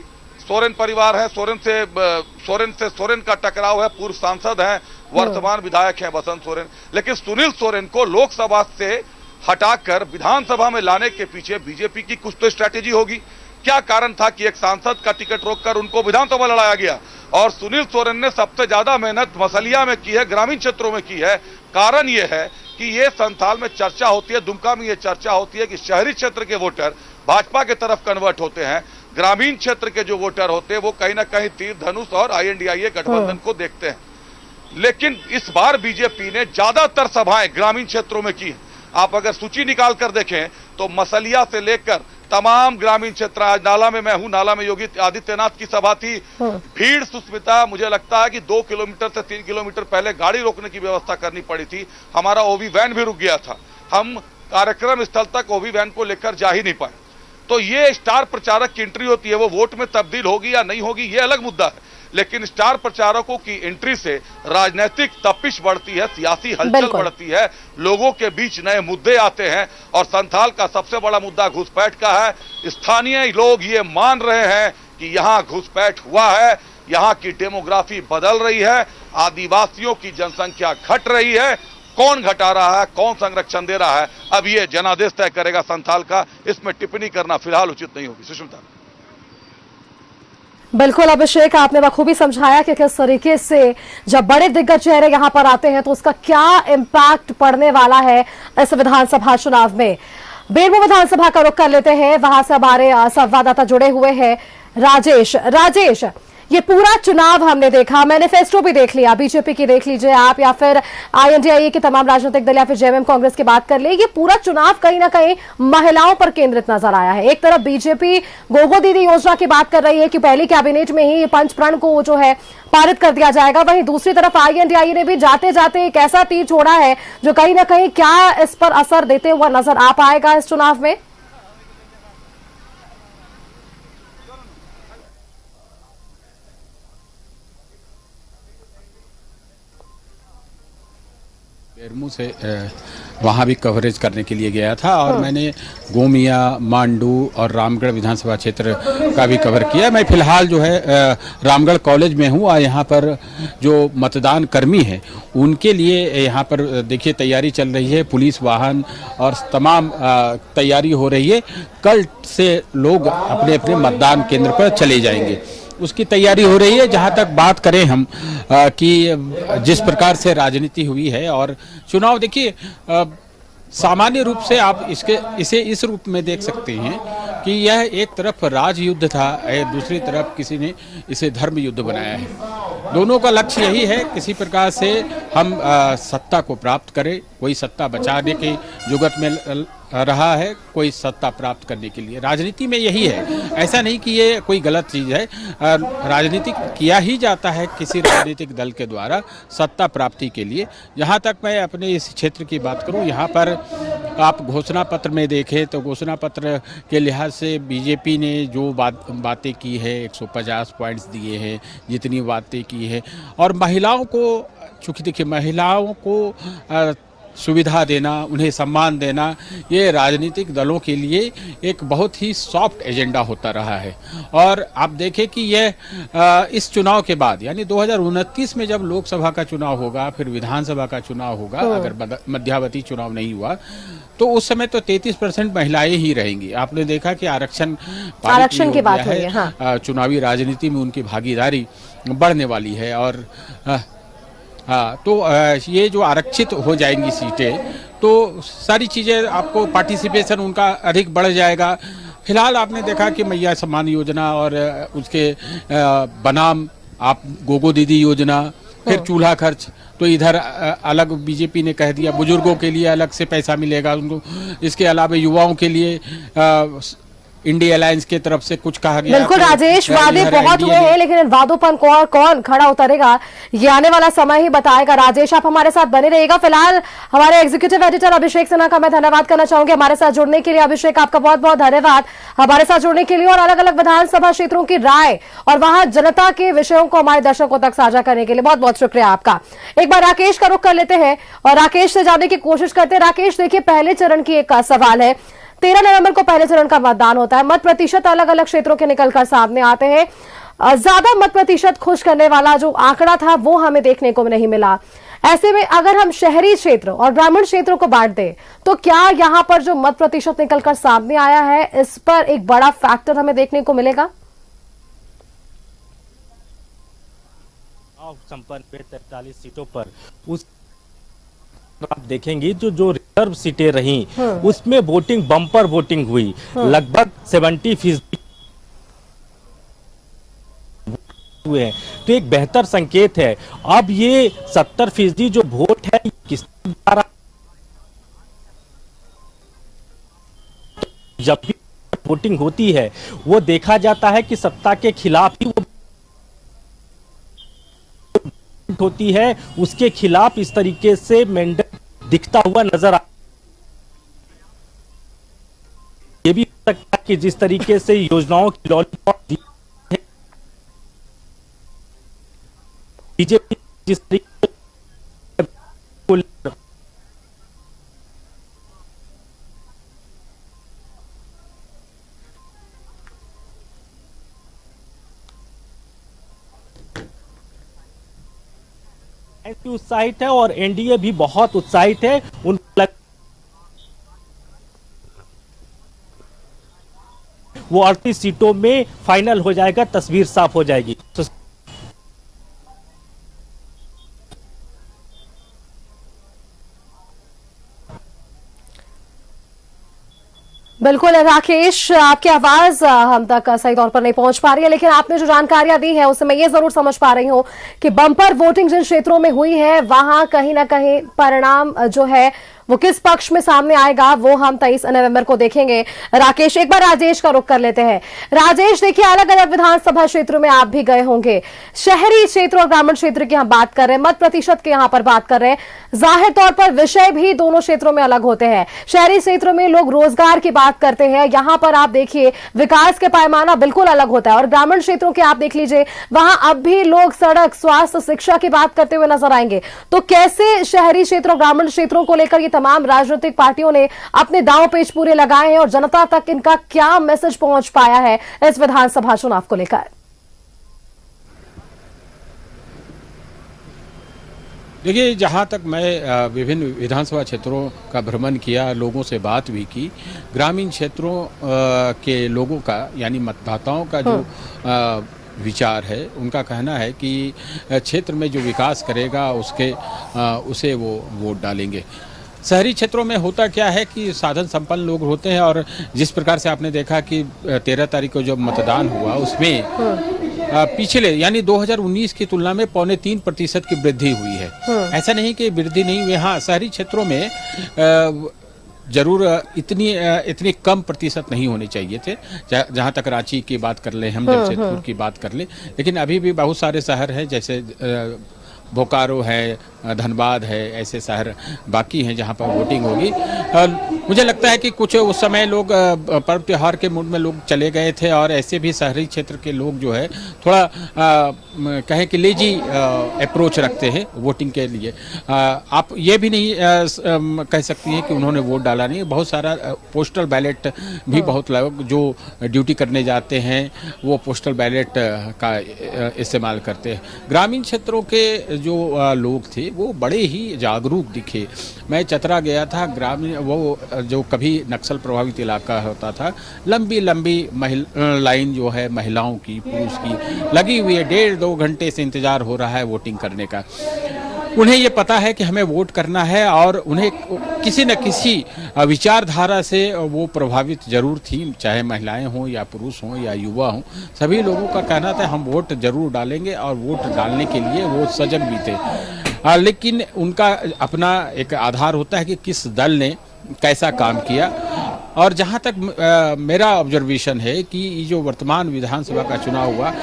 S3: सोरेन परिवार है, सोरेन का टकराव है, पूर्व सांसद हैं, वर्तमान विधायक हैं बसंत सोरेन। लेकिन सुनील सोरेन को लोकसभा से हटाकर विधानसभा में लाने के पीछे बीजेपी की कुछ तो स्ट्रैटेजी होगी। क्या कारण था कि एक सांसद का टिकट रोककर उनको विधानसभा लड़ाया गया? और सुनील सोरेन ने सबसे ज्यादा मेहनत मसलिया में की है, ग्रामीण क्षेत्रों में की है। कारण यह है कि ये संथाल में चर्चा होती है, दुमका में ये चर्चा होती है कि शहरी क्षेत्र के वोटर भाजपा के तरफ कन्वर्ट होते हैं, ग्रामीण क्षेत्र के जो वोटर होते हैं वो कहीं ना कहीं तीर धनुष और INDIA गठबंधन को देखते हैं। लेकिन इस बार बीजेपी ने ज्यादातर सभाएं ग्रामीण क्षेत्रों में की। आप अगर सूची निकाल कर देखें तो मसलिया से लेकर तमाम ग्रामीण क्षेत्र, आज नाला में मैं हूं, नाला में योगी आदित्यनाथ की सभा थी। भीड़ सुस्मिता, मुझे लगता है कि 2 किलोमीटर से 3 किलोमीटर पहले गाड़ी रोकने की व्यवस्था करनी पड़ी थी। हमारा ओवी वैन भी रुक गया था, हम कार्यक्रम स्थल तक ओवी वैन को लेकर जा ही नहीं पाए। तो ये स्टार प्रचारक की एंट्री होती है, वो वोट में तब्दील होगी या नहीं होगी ये अलग मुद्दा है, लेकिन स्टार प्रचारकों की एंट्री से राजनीतिक तपिश बढ़ती है, सियासी हलचल बढ़ती है, लोगों के बीच नए मुद्दे आते हैं। और संथाल का सबसे बड़ा मुद्दा घुसपैठ का है। स्थानीय लोग ये मान रहे हैं कि यहाँ घुसपैठ हुआ है, यहाँ की डेमोग्राफी बदल रही है, आदिवासियों की जनसंख्या घट रही है। कौन घटा रहा है, कौन संरक्षण दे रहा है, अब ये जनादेश तय करेगा संथाल का। इसमें टिप्पणी करना फिलहाल उचित नहीं होगी। सुष्मिता।
S1: बिल्कुल अभिषेक, आपने बखूबी समझाया कि किस तरीके से जब बड़े दिग्गज चेहरे यहां पर आते हैं तो उसका क्या इम्पैक्ट पड़ने वाला है इस विधानसभा चुनाव में। बेरमो विधानसभा का रुख कर लेते हैं, वहां से हमारे संवाददाता जुड़े हुए हैं राजेश, ये पूरा चुनाव हमने देखा, मैनिफेस्टो भी देख लिया, बीजेपी की देख लीजिए आप, या फिर INDIA के तमाम राजनीतिक दल, या फिर JMM कांग्रेस की बात कर ले। ये पूरा चुनाव कहीं ना कहीं महिलाओं पर केंद्रित नजर आया है। एक तरफ बीजेपी गोगो दीदी योजना की बात कर रही है कि पहली कैबिनेट में ही पंच प्रण को जो है पारित कर दिया जाएगा, वहीं दूसरी तरफ INDIA ने भी जाते जाते एक ऐसा तीर छोड़ा है जो कहीं ना कहीं क्या इस पर असर देते हुआ नजर आ पाएगा इस चुनाव में।
S5: बेरमो से वहाँ भी कवरेज करने के लिए गया था और मैंने गोमिया, मांडू और रामगढ़ विधानसभा क्षेत्र का भी कवर किया। मैं फिलहाल जो है रामगढ़ कॉलेज में हूँ और यहाँ पर जो मतदान कर्मी हैं उनके लिए यहाँ पर देखिए तैयारी चल रही है, पुलिस वाहन और तमाम तैयारी हो रही है। कल से लोग अपने अपने मतदान केंद्र पर चले जाएंगे, उसकी तैयारी हो रही है। जहां तक बात करें हम कि जिस प्रकार से राजनीति हुई है और चुनाव, देखिए सामान्य रूप से आप इसे इस रूप में देख सकते हैं कि यह एक तरफ राजयुद्ध था, दूसरी तरफ किसी ने इसे धर्म युद्ध बनाया है। दोनों का लक्ष्य यही है किसी प्रकार से हम सत्ता को प्राप्त करें, कोई सत्ता बचाने के जुगत में रहा है, कोई सत्ता प्राप्त करने के लिए। राजनीति में यही है, ऐसा नहीं कि ये कोई गलत चीज़ है। राजनीति किया ही जाता है किसी राजनीतिक दल के द्वारा सत्ता प्राप्ति के लिए। जहाँ तक मैं अपने इस क्षेत्र की बात करूँ, यहाँ पर आप घोषणा पत्र में देखें तो घोषणा पत्र के लिहाज से बीजेपी ने जो बातें की है, 150 पॉइंट्स दिए हैं, जितनी बातें की है, और महिलाओं को, चूँकि देखिए महिलाओं को सुविधा देना, उन्हें सम्मान देना, ये राजनीतिक दलों के लिए एक बहुत ही सॉफ्ट एजेंडा होता रहा है। और आप देखें कि यह इस चुनाव के बाद यानी 2029 में जब लोकसभा का चुनाव होगा, फिर विधानसभा का चुनाव होगा, अगर मध्यावधि चुनाव नहीं हुआ तो उस समय तो 33% महिलाएं ही रहेंगी। आपने देखा कि आरक्षण की बात है, हाँ। चुनावी राजनीति में उनकी भागीदारी बढ़ने वाली है और हाँ, तो ये जो आरक्षित हो जाएंगी सीटें तो सारी चीज़ें आपको पार्टिसिपेशन उनका अधिक बढ़ जाएगा। फिलहाल आपने देखा कि मैया सम्मान योजना और उसके बनाम आप गोगो दीदी योजना, फिर चूल्हा खर्च, तो इधर अलग बीजेपी ने कह दिया बुजुर्गों के लिए अलग से पैसा मिलेगा उनको। इसके अलावा युवाओं के लिए इंडिया अलायंस की तरफ से कुछ कहा गया। बिल्कुल
S1: राजेश, वादे बहुत हुए हैं लेकिन इन वादों पर कौन खड़ा उतरेगा ये आने वाला समय ही बताएगा। राजेश, आप हमारे साथ बने रहिएगा। फिलहाल हमारे एग्जीक्यूटिव एडिटर अभिषेक सिन्हा का मैं धन्यवाद करना चाहूंगी हमारे साथ जुड़ने के लिए। अभिषेक, आपका बहुत बहुत धन्यवाद हमारे साथ जुड़ने के लिए और अलग अलग विधानसभा क्षेत्रों की राय और वहां जनता के विषयों को हमारे दर्शकों तक साझा करने के लिए बहुत बहुत शुक्रिया आपका। एक बार राकेश का रुख कर लेते हैं और राकेश से जानने की कोशिश करते हैं। राकेश, देखिए पहले चरण की एक सवाल है, 13 नवंबर को पहले चरण का मतदान होता है, मत प्रतिशत अलग अलग क्षेत्रों के निकलकर सामने आते हैं। ज्यादा मत प्रतिशत खुश करने वाला जो आंकड़ा था वो हमें देखने को नहीं मिला। ऐसे में अगर हम शहरी क्षेत्र और ग्रामीण क्षेत्रों को बांट दें तो क्या यहां पर जो मत प्रतिशत निकलकर सामने आया है इस पर एक बड़ा फैक्टर हमें देखने को मिलेगा?
S4: संपन्न 43 सीटों पर उस आप देखेंगे जो रिजर्व सीटें रही उसमें वोटिंग बम्पर वोटिंग हुई, लगभग 70% हुए हैं। तो एक बेहतर संकेत है। अब ये 70% जो वोट है किस द्वारा, जब भी वोटिंग होती है वो देखा जाता है कि सत्ता के खिलाफ ही वो होती है, उसके खिलाफ इस तरीके से मैंडेट दिखता हुआ नजर आ। ये भी हो सकता है कि जिस तरीके से योजनाओं की लॉलीपॉप दी है बीजेपी, जिस तरीके उत्साहित है और एनडीए भी बहुत उत्साहित है। वो 38 सीटों में फाइनल हो जाएगा, तस्वीर साफ हो जाएगी।
S1: बिल्कुल राकेश, आपकी आवाज हम तक सही तौर पर नहीं पहुंच पा रही है, लेकिन आपने जो जानकारियां दी है उससे मैं ये जरूर समझ पा रही हूं कि बम्पर वोटिंग जिन क्षेत्रों में हुई है वहां कहीं ना कहीं परिणाम जो है वो किस पक्ष में सामने आएगा वो हम 23 नवंबर को देखेंगे। राकेश, एक बार राजेश का रुख कर लेते हैं। राजेश, देखिए अलग अलग विधानसभा क्षेत्रों में आप भी गए होंगे, शहरी क्षेत्र और ग्रामीण क्षेत्र की हम बात कर रहे हैं, मत प्रतिशत की यहां पर बात कर रहे हैं। जाहिर तौर पर विषय भी दोनों क्षेत्रों में अलग होते हैं। शहरी क्षेत्रों में लोग रोजगार की बात करते हैं, यहां पर आप देखिए विकास के पैमाना बिल्कुल अलग होता है, और ग्रामीण क्षेत्रों के आप देख लीजिए वहां अब भी लोग सड़क, स्वास्थ्य, शिक्षा की बात करते हुए नजर आएंगे। तो कैसे शहरी क्षेत्र और ग्रामीण क्षेत्रों को लेकर ये तमाम राजनीतिक पार्टियों ने अपने दांव पेच पूरे लगाए हैं और जनता तक इनका क्या मैसेज पहुंच पाया है इस विधानसभा चुनाव को लेकर?
S5: देखिए, जहाँ तक मैं विभिन्न विधानसभा क्षेत्रों का भ्रमण किया, लोगों से बात भी की, ग्रामीण क्षेत्रों के लोगों का यानी मतदाताओं का जो विचार है, उनका कहना है कि क्षेत्र में जो विकास करेगा उसे वो वोट डालेंगे। शहरी क्षेत्रों में होता क्या है कि साधन संपन्न लोग होते हैं, और जिस प्रकार से आपने देखा कि 13 तारीख को जब मतदान हुआ उसमें पिछले यानी 2019 की तुलना में 3.25% की वृद्धि हुई है। ऐसा नहीं कि वृद्धि नहीं हुई, हाँ शहरी क्षेत्रों में जरूर इतनी कम प्रतिशत नहीं होने चाहिए थे। जहाँ तक रांची की बात कर ले, हम जमशेदपुर की बात कर ले, लेकिन अभी भी बहुत सारे शहर हैं जैसे बोकारो है, धनबाद है, ऐसे शहर बाकी हैं जहां पर वोटिंग होगी। मुझे लगता है कि कुछ उस समय लोग पर्व त्योहार के मूड में लोग चले गए थे, और ऐसे भी शहरी क्षेत्र के लोग जो है थोड़ा कहें कि लेजी अप्रोच रखते हैं वोटिंग के लिए। आप ये भी नहीं कह सकती हैं कि उन्होंने वोट डाला नहीं। बहुत सारा पोस्टल बैलेट भी बहुत लोग जो ड्यूटी करने जाते हैं वो पोस्टल बैलेट का इस्तेमाल करते हैं। ग्रामीण क्षेत्रों के जो लोग थे वो बड़े ही जागरूक दिखे। मैं चतरा गया था, ग्रामीण वो जो कभी नक्सल प्रभावित इलाका होता था, लंबी लंबी लाइन जो है महिलाओं की, पुरुष की लगी हुई है, 1.5-2 घंटे से इंतजार हो रहा है वोटिंग करने का। उन्हें ये पता है कि हमें वोट करना है, और उन्हें किसी न किसी विचारधारा से वो प्रभावित जरूर थी, चाहे महिलाएं हों या पुरुष हों या युवा हों। सभी लोगों का कहना था हम वोट जरूर डालेंगे, और वोट डालने के लिए वो सजग भी थे। लेकिन उनका अपना एक आधार होता है कि किस दल ने कैसा काम किया। और जहाँ तक मेरा ऑब्जर्वेशन है कि जो वर्तमान विधानसभा का चुनाव हुआ,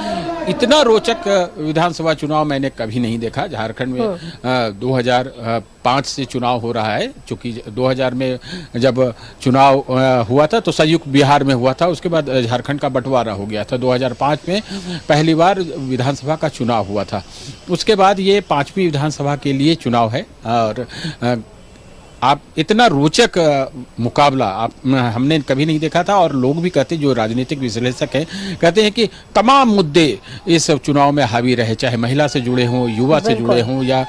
S5: इतना रोचक विधानसभा चुनाव मैंने कभी नहीं देखा। झारखंड में 2005 से चुनाव हो रहा है, चूँकि 2000 में जब चुनाव हुआ था तो संयुक्त बिहार में हुआ था, उसके बाद झारखंड का बंटवारा हो गया था। 2005 में पहली बार विधानसभा का चुनाव हुआ था, उसके बाद ये 5वीं विधानसभा के लिए चुनाव है। और आप इतना रोचक मुकाबला हमने कभी नहीं देखा था। और लोग भी कहते, जो राजनीतिक विश्लेषक हैं, कहते हैं कि तमाम मुद्दे इस चुनाव में हावी रहे, चाहे महिला से जुड़े हों, युवा से जुड़े हों, या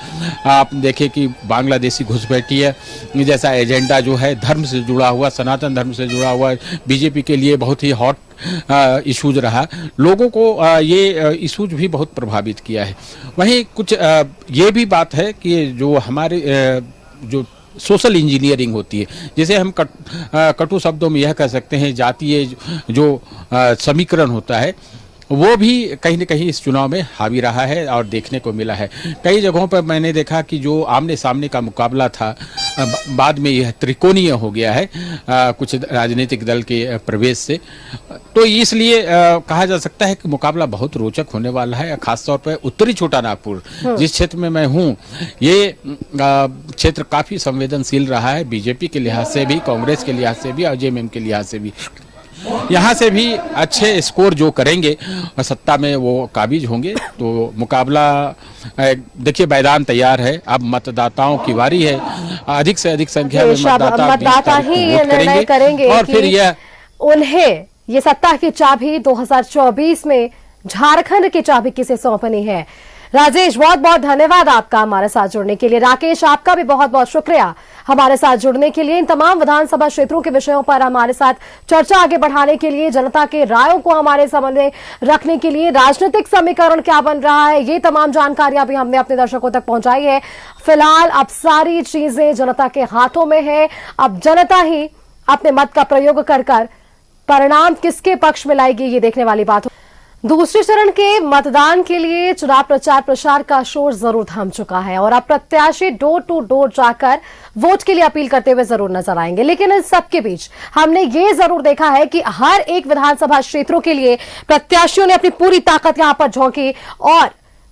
S5: आप देखें कि बांग्लादेशी घुसपैठिया जैसा एजेंडा जो है धर्म से जुड़ा हुआ, सनातन धर्म से जुड़ा हुआ, बीजेपी के लिए बहुत ही हॉट इशूज रहा। लोगों को ये इशूज भी बहुत प्रभावित किया है। वहीं कुछ ये भी बात है कि जो हमारे जो सोशल इंजीनियरिंग होती है, जिसे हम कटु शब्दों में यह कह सकते हैं, जातीय जो समीकरण होता है, वो भी कहीं न कहीं इस चुनाव में हावी रहा है और देखने को मिला है। कई जगहों पर मैंने देखा कि जो आमने सामने का मुकाबला था, बाद में यह त्रिकोणीय हो गया है कुछ राजनीतिक दल के प्रवेश से। तो इसलिए कहा जा सकता है कि मुकाबला बहुत रोचक होने वाला है। खासतौर पर उत्तरी छोटा नागपुर, जिस क्षेत्र में मैं हूँ, ये क्षेत्र काफ़ी संवेदनशील रहा है, बीजेपी के लिहाज से भी, कांग्रेस के लिहाज से भी और जेएमएम के लिहाज से भी। यहाँ से भी अच्छे स्कोर जो करेंगे और सत्ता में वो काबिज होंगे, तो मुकाबला देखिए मैदान तैयार है। अब मतदाताओं की बारी है, अधिक से अधिक संख्या में
S1: मतदाता ही निर्णय करेंगे और फिर यह उन्हें ये सत्ता की चाबी 2024 में झारखंड की चाबी किसे सौंपनी है। राजेश, बहुत बहुत धन्यवाद आपका हमारे साथ जुड़ने के लिए। राकेश, आपका भी बहुत बहुत शुक्रिया हमारे साथ जुड़ने के लिए। इन तमाम विधानसभा क्षेत्रों के विषयों पर हमारे साथ चर्चा आगे बढ़ाने के लिए, जनता के रायों को हमारे सामने रखने के लिए, राजनीतिक समीकरण क्या बन रहा है, ये तमाम जानकारियां भी हमने अपने दर्शकों तक पहुंचाई है। फिलहाल अब सारी चीजें जनता के हाथों में है। अब जनता ही अपने मत का प्रयोग कर परिणाम किसके पक्ष में लाएगी, ये देखने वाली बात हो। दूसरे चरण के मतदान के लिए चुनाव प्रचार प्रसार का शोर जरूर थम चुका है और अब प्रत्याशी डोर टू डोर जाकर वोट के लिए अपील करते हुए जरूर नजर आएंगे। लेकिन इन सबके बीच हमने ये जरूर देखा है कि हर एक विधानसभा क्षेत्रों के लिए प्रत्याशियों ने अपनी पूरी ताकत यहां पर झोंकी और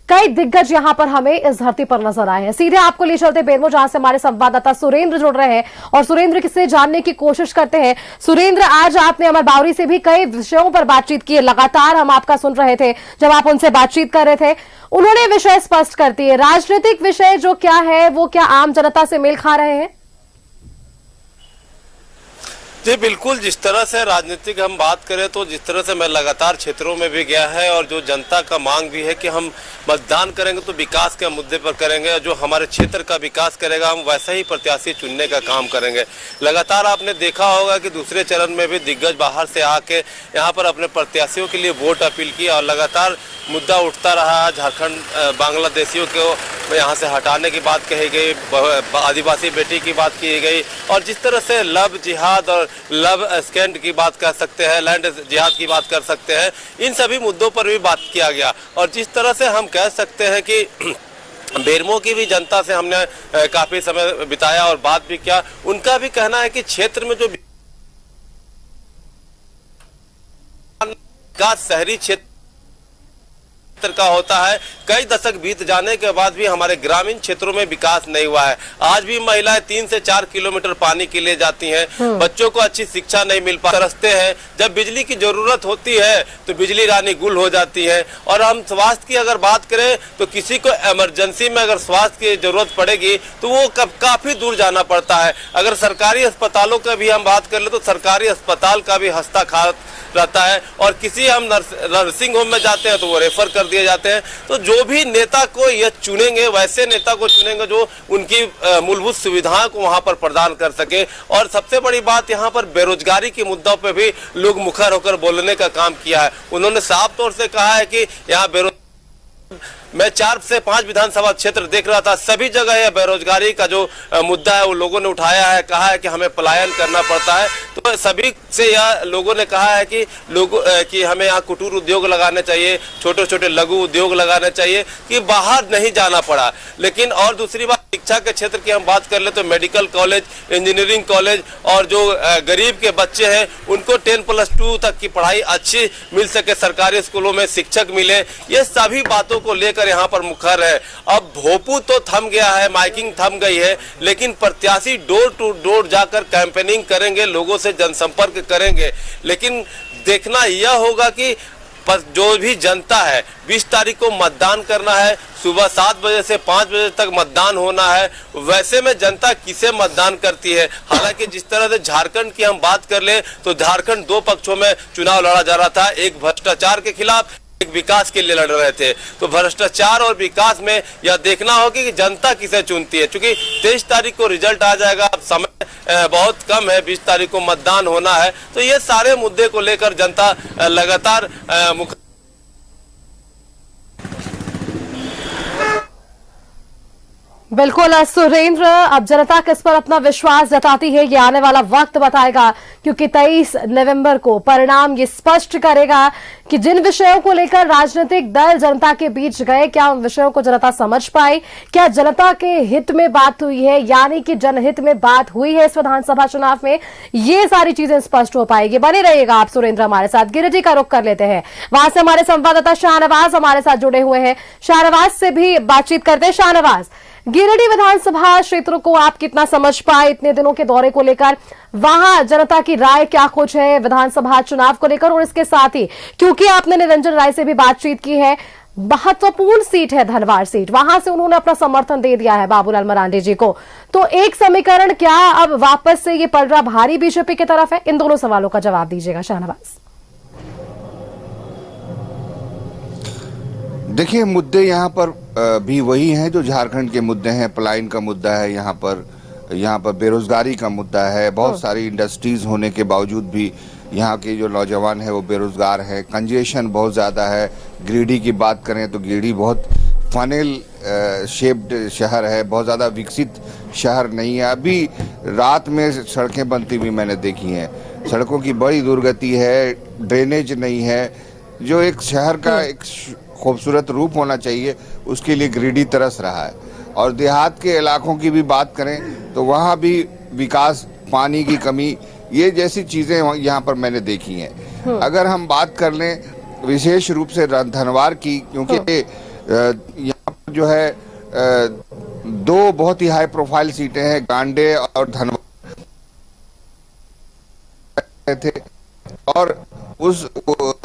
S1: कई दिग्गज यहां पर हमें इस धरती पर नजर आए हैं। सीधे आपको ले चलते बेरमो, जहां से हमारे संवाददाता सुरेंद्र जुड़ रहे हैं और सुरेंद्र से जानने की कोशिश करते हैं। सुरेंद्र, आज आपने अमर बावरी से भी कई विषयों पर बातचीत की है, लगातार हम आपका सुन रहे थे जब आप उनसे बातचीत कर रहे थे। उन्होंने विषय स्पष्ट कर दिए, राजनीतिक विषय जो क्या है वो क्या आम जनता से मेल खा रहे हैं?
S6: जी बिल्कुल, जिस तरह से राजनीतिक हम बात करें तो जिस तरह से मैं लगातार क्षेत्रों में भी गया है और जो जनता का मांग भी है कि हम मतदान करेंगे तो विकास के मुद्दे पर करेंगे, जो हमारे क्षेत्र का विकास करेगा हम वैसा ही प्रत्याशी चुनने का काम करेंगे। लगातार आपने देखा होगा कि दूसरे चरण में भी दिग्गज बाहर से आके यहाँ पर अपने प्रत्याशियों के लिए वोट अपील की और लगातार मुद्दा उठता रहा। झारखंड बांग्लादेशियों को यहाँ से हटाने की बात कही गई, आदिवासी बेटी की बात की गई और जिस तरह से लव जिहाद और लव स्कैंड की बात कर सकते हैं, लैंड जिहाद की बात कर सकते हैं, इन सभी मुद्दों पर भी बात किया गया। और जिस तरह से हम कह सकते हैं कि बेरमो की भी जनता से हमने काफी समय बिताया और बात भी किया, उनका भी कहना है कि क्षेत्र में जो विकास शहरी क्षेत्र का होता है, कई दशक बीत जाने के बाद भी हमारे ग्रामीण क्षेत्रों में विकास नहीं हुआ है। आज भी महिलाएं 3 से 4 किलोमीटर पानी के लिए जाती हैं, बच्चों को अच्छी शिक्षा नहीं मिल पा रहे हैं। जब बिजली की जरूरत होती है तो बिजली रानी गुल हो जाती है। और हम स्वास्थ्य की अगर बात करें तो किसी को इमरजेंसी में अगर स्वास्थ्य की जरूरत पड़ेगी तो वो काफी दूर जाना पड़ता है। अगर सरकारी अस्पतालों का भी हम बात कर ले तो सरकारी अस्पताल का भी हस्ताक्षर रहता है और किसी हम नर्सिंग होम में जाते हैं तो वो रेफर कर दिए जाते हैं। तो जो भी नेता को ये चुनेंगे वैसे नेता को चुनेंगे जो उनकी मूलभूत सुविधाओं को वहां पर प्रदान कर सके। और सबसे बड़ी बात यहाँ पर बेरोजगारी के मुद्दों पे भी लोग मुखर होकर बोलने का काम किया है। उन्होंने साफ तौर से कहा है कि यहाँ मैं 4 से 5 विधानसभा क्षेत्र देख रहा था, सभी जगह यह बेरोजगारी का जो मुद्दा है वो लोगों ने उठाया है, कहा है कि हमें पलायन करना पड़ता है। तो सभी से यह लोगों ने कहा है कि हमें यहाँ कुटीर उद्योग लगाने चाहिए, छोटे छोटे लघु उद्योग लगाने चाहिए कि बाहर नहीं जाना पड़ा। लेकिन और दूसरी बात, शिक्षा के क्षेत्र की हम बात कर ले तो मेडिकल कॉलेज, इंजीनियरिंग कॉलेज और जो गरीब के बच्चे हैं उनको 10+2 तक की पढ़ाई अच्छी मिल सके, सरकारी स्कूलों में शिक्षक मिले, ये सभी बातों को लेकर यहाँ पर मुखर है। अब भोपू तो थम गया है, माइकिंग थम गई है, लेकिन प्रत्याशी डोर टू डोर जाकर कैंपेनिंग करेंगे, लोगों से जनसंपर्क करेंगे। लेकिन देखना यह होगा कि पर जो भी जनता है 20 तारीख को मतदान करना है, सुबह 7 बजे से 5 बजे तक मतदान होना है। वैसे में जनता किसे मतदान करती है? हालांकि जिस तरह से झारखंड की हम बात कर ले तो झारखंड 2 पक्षों में चुनाव लड़ा जा रहा था, एक भ्रष्टाचार के खिलाफ, एक विकास के लिए लड़ रहे थे। तो भ्रष्टाचार और विकास में यह देखना होगा कि जनता किसे चुनती है, क्योंकि 23 तारीख को रिजल्ट आ जाएगा, अब समय बहुत कम है, 20 तारीख को मतदान होना है। तो ये सारे मुद्दे को लेकर जनता लगातार
S1: बिल्कुल सुरेंद्र, अब जनता किस पर अपना विश्वास जताती है ये आने वाला वक्त बताएगा, क्योंकि 23 नवंबर को परिणाम ये स्पष्ट करेगा कि जिन विषयों को लेकर राजनीतिक दल जनता के बीच गए, क्या उन विषयों को जनता समझ पाई, क्या जनता के हित में बात हुई है, यानी कि जनहित में बात हुई है इस विधानसभा चुनाव में, ये सारी चीजें स्पष्ट हो पाएगी। बने रहिएगा आप सुरेंद्र हमारे साथ। गिरिडीह का रुख कर लेते हैं, वहां से हमारे संवाददाता शाहनवाज हमारे साथ जुड़े हुए हैं। शाहनवाज से भी बातचीत करते हैं। शाहनवाज, गिरिडीह विधानसभा क्षेत्र को आप कितना समझ पाए इतने दिनों के दौरे को लेकर? वहां जनता की राय क्या कुछ है विधानसभा चुनाव को लेकर? और इसके साथ ही क्योंकि आपने निरंजन राय से भी बातचीत की है, महत्वपूर्ण सीट है धनवार सीट, वहां से उन्होंने अपना समर्थन दे दिया है बाबूलाल मरांडी जी को, तो एक समीकरण क्या अब वापस से ये पलड़ा भारी बीजेपी की तरफ है? इन दोनों सवालों का जवाब दीजिएगा शाहनवाज।
S7: देखिए, मुद्दे यहाँ पर भी वही हैं जो झारखंड के मुद्दे हैं। पलायन का मुद्दा है, यहाँ पर बेरोजगारी का मुद्दा है। बहुत सारी इंडस्ट्रीज होने के बावजूद भी यहाँ के जो नौजवान है वो बेरोजगार है। कंजेशन बहुत ज़्यादा है। गिरिडीह की बात करें तो गिरिडीह बहुत फनेल शेप्ड शहर है, बहुत ज़्यादा विकसित शहर नहीं है। अभी रात में सड़कें बनती हुई मैंने देखी हैं, सड़कों की बड़ी दुर्गति है, ड्रेनेज नहीं है। जो एक शहर का एक खूबसूरत रूप होना चाहिए उसके लिए गिरिडीह तरस रहा है। और देहात के इलाकों की भी बात करें तो वहाँ भी विकास, पानी की कमी, ये जैसी चीज़ें यहाँ पर मैंने देखी हैं। अगर हम बात कर लें विशेष रूप से धनवार की, क्योंकि यहाँ पर जो है 2 बहुत ही हाई प्रोफाइल सीटें हैं, गांडे और धनवार थे। और उस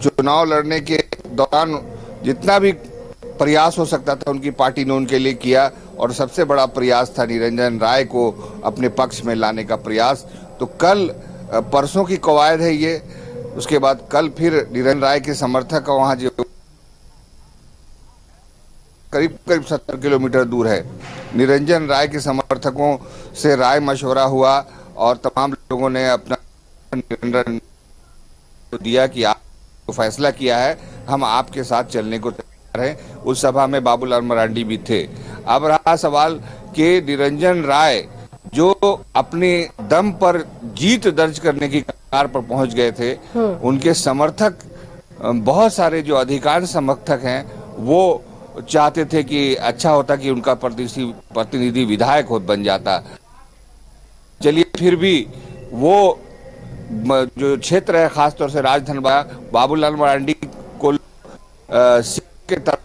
S7: चुनाव लड़ने के दौरान जितना भी प्रयास हो सकता था उनकी पार्टी ने उनके लिए किया, और सबसे बड़ा प्रयास था निरंजन राय को अपने पक्ष में लाने का प्रयास। तो कल परसों की कवायद है ये, उसके बाद कल फिर निरंजन राय के समर्थक वहां जो करीब 70 किलोमीटर दूर है, निरंजन राय के समर्थकों से राय मशवरा हुआ और तमाम लोगों ने अपना निरंजन दिया कि आप फैसला किया है, हम आपके साथ चलने को तैयार हैं। उस सभा में बाबूलाल मरांडी भी थे। अब रहा सवाल कि निरंजन राय जो अपने दम पर जीत दर्ज करने की कगार पर पहुंच गए थे, उनके समर्थक, बहुत सारे जो अधिकांश समर्थक हैं, वो चाहते थे कि अच्छा होता कि उनका प्रतिनिधि विधायक बन जाता। चलिए, फिर भी वो जो क्षेत्र है, खासतौर से राजधनवा, बाबूलाल मरांडी को के तरफ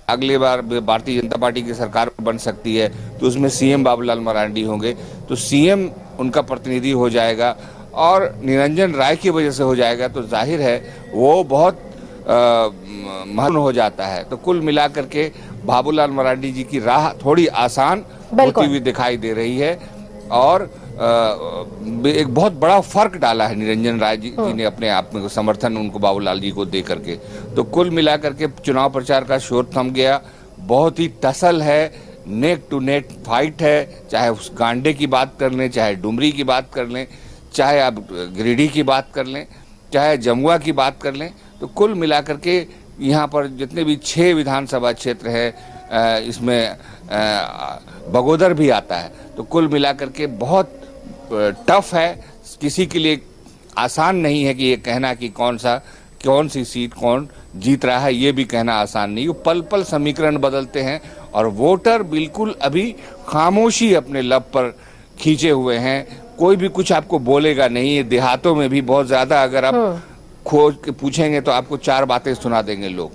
S7: अगली बार भारतीय जनता पार्टी की सरकार बन सकती है तो उसमें सीएम बाबूलाल मरांडी होंगे, तो सीएम उनका प्रतिनिधि हो जाएगा और निरंजन राय की वजह से हो जाएगा, तो जाहिर है वो बहुत महत्वपूर्ण हो जाता है। तो कुल मिलाकर के बाबूलाल मरांडी जी की राह थोड़ी आसान होती हुई दिखाई दे रही है, और एक बहुत बड़ा फर्क डाला है निरंजन राय जी ने अपने आप में समर्थन उनको बाबूलाल जी को दे करके। तो कुल मिलाकर के चुनाव प्रचार का शोर थम गया। बहुत ही टसल है, नेक टू नेक फाइट है, चाहे उस गांडे की बात कर लें, चाहे डुमरी की बात कर लें, चाहे आप गिरिडीह की बात कर लें, चाहे जमुआ की बात कर लें। तो कुल मिलाकर के यहाँ पर जितने भी 6 विधानसभा क्षेत्र है, इसमें बगोदर भी आता है, तो कुल मिलाकर के बहुत टफ है। किसी के लिए आसान नहीं है कि ये कहना कि कौन सी सीट कौन जीत रहा है, ये भी कहना आसान नहीं। पल पल समीकरण बदलते हैं और वोटर बिल्कुल अभी खामोशी अपने लब पर खींचे हुए हैं। कोई भी कुछ आपको बोलेगा नहीं। देहातों में भी बहुत ज्यादा अगर आप खोज के पूछेंगे तो आपको 4 बातें सुना देंगे लोग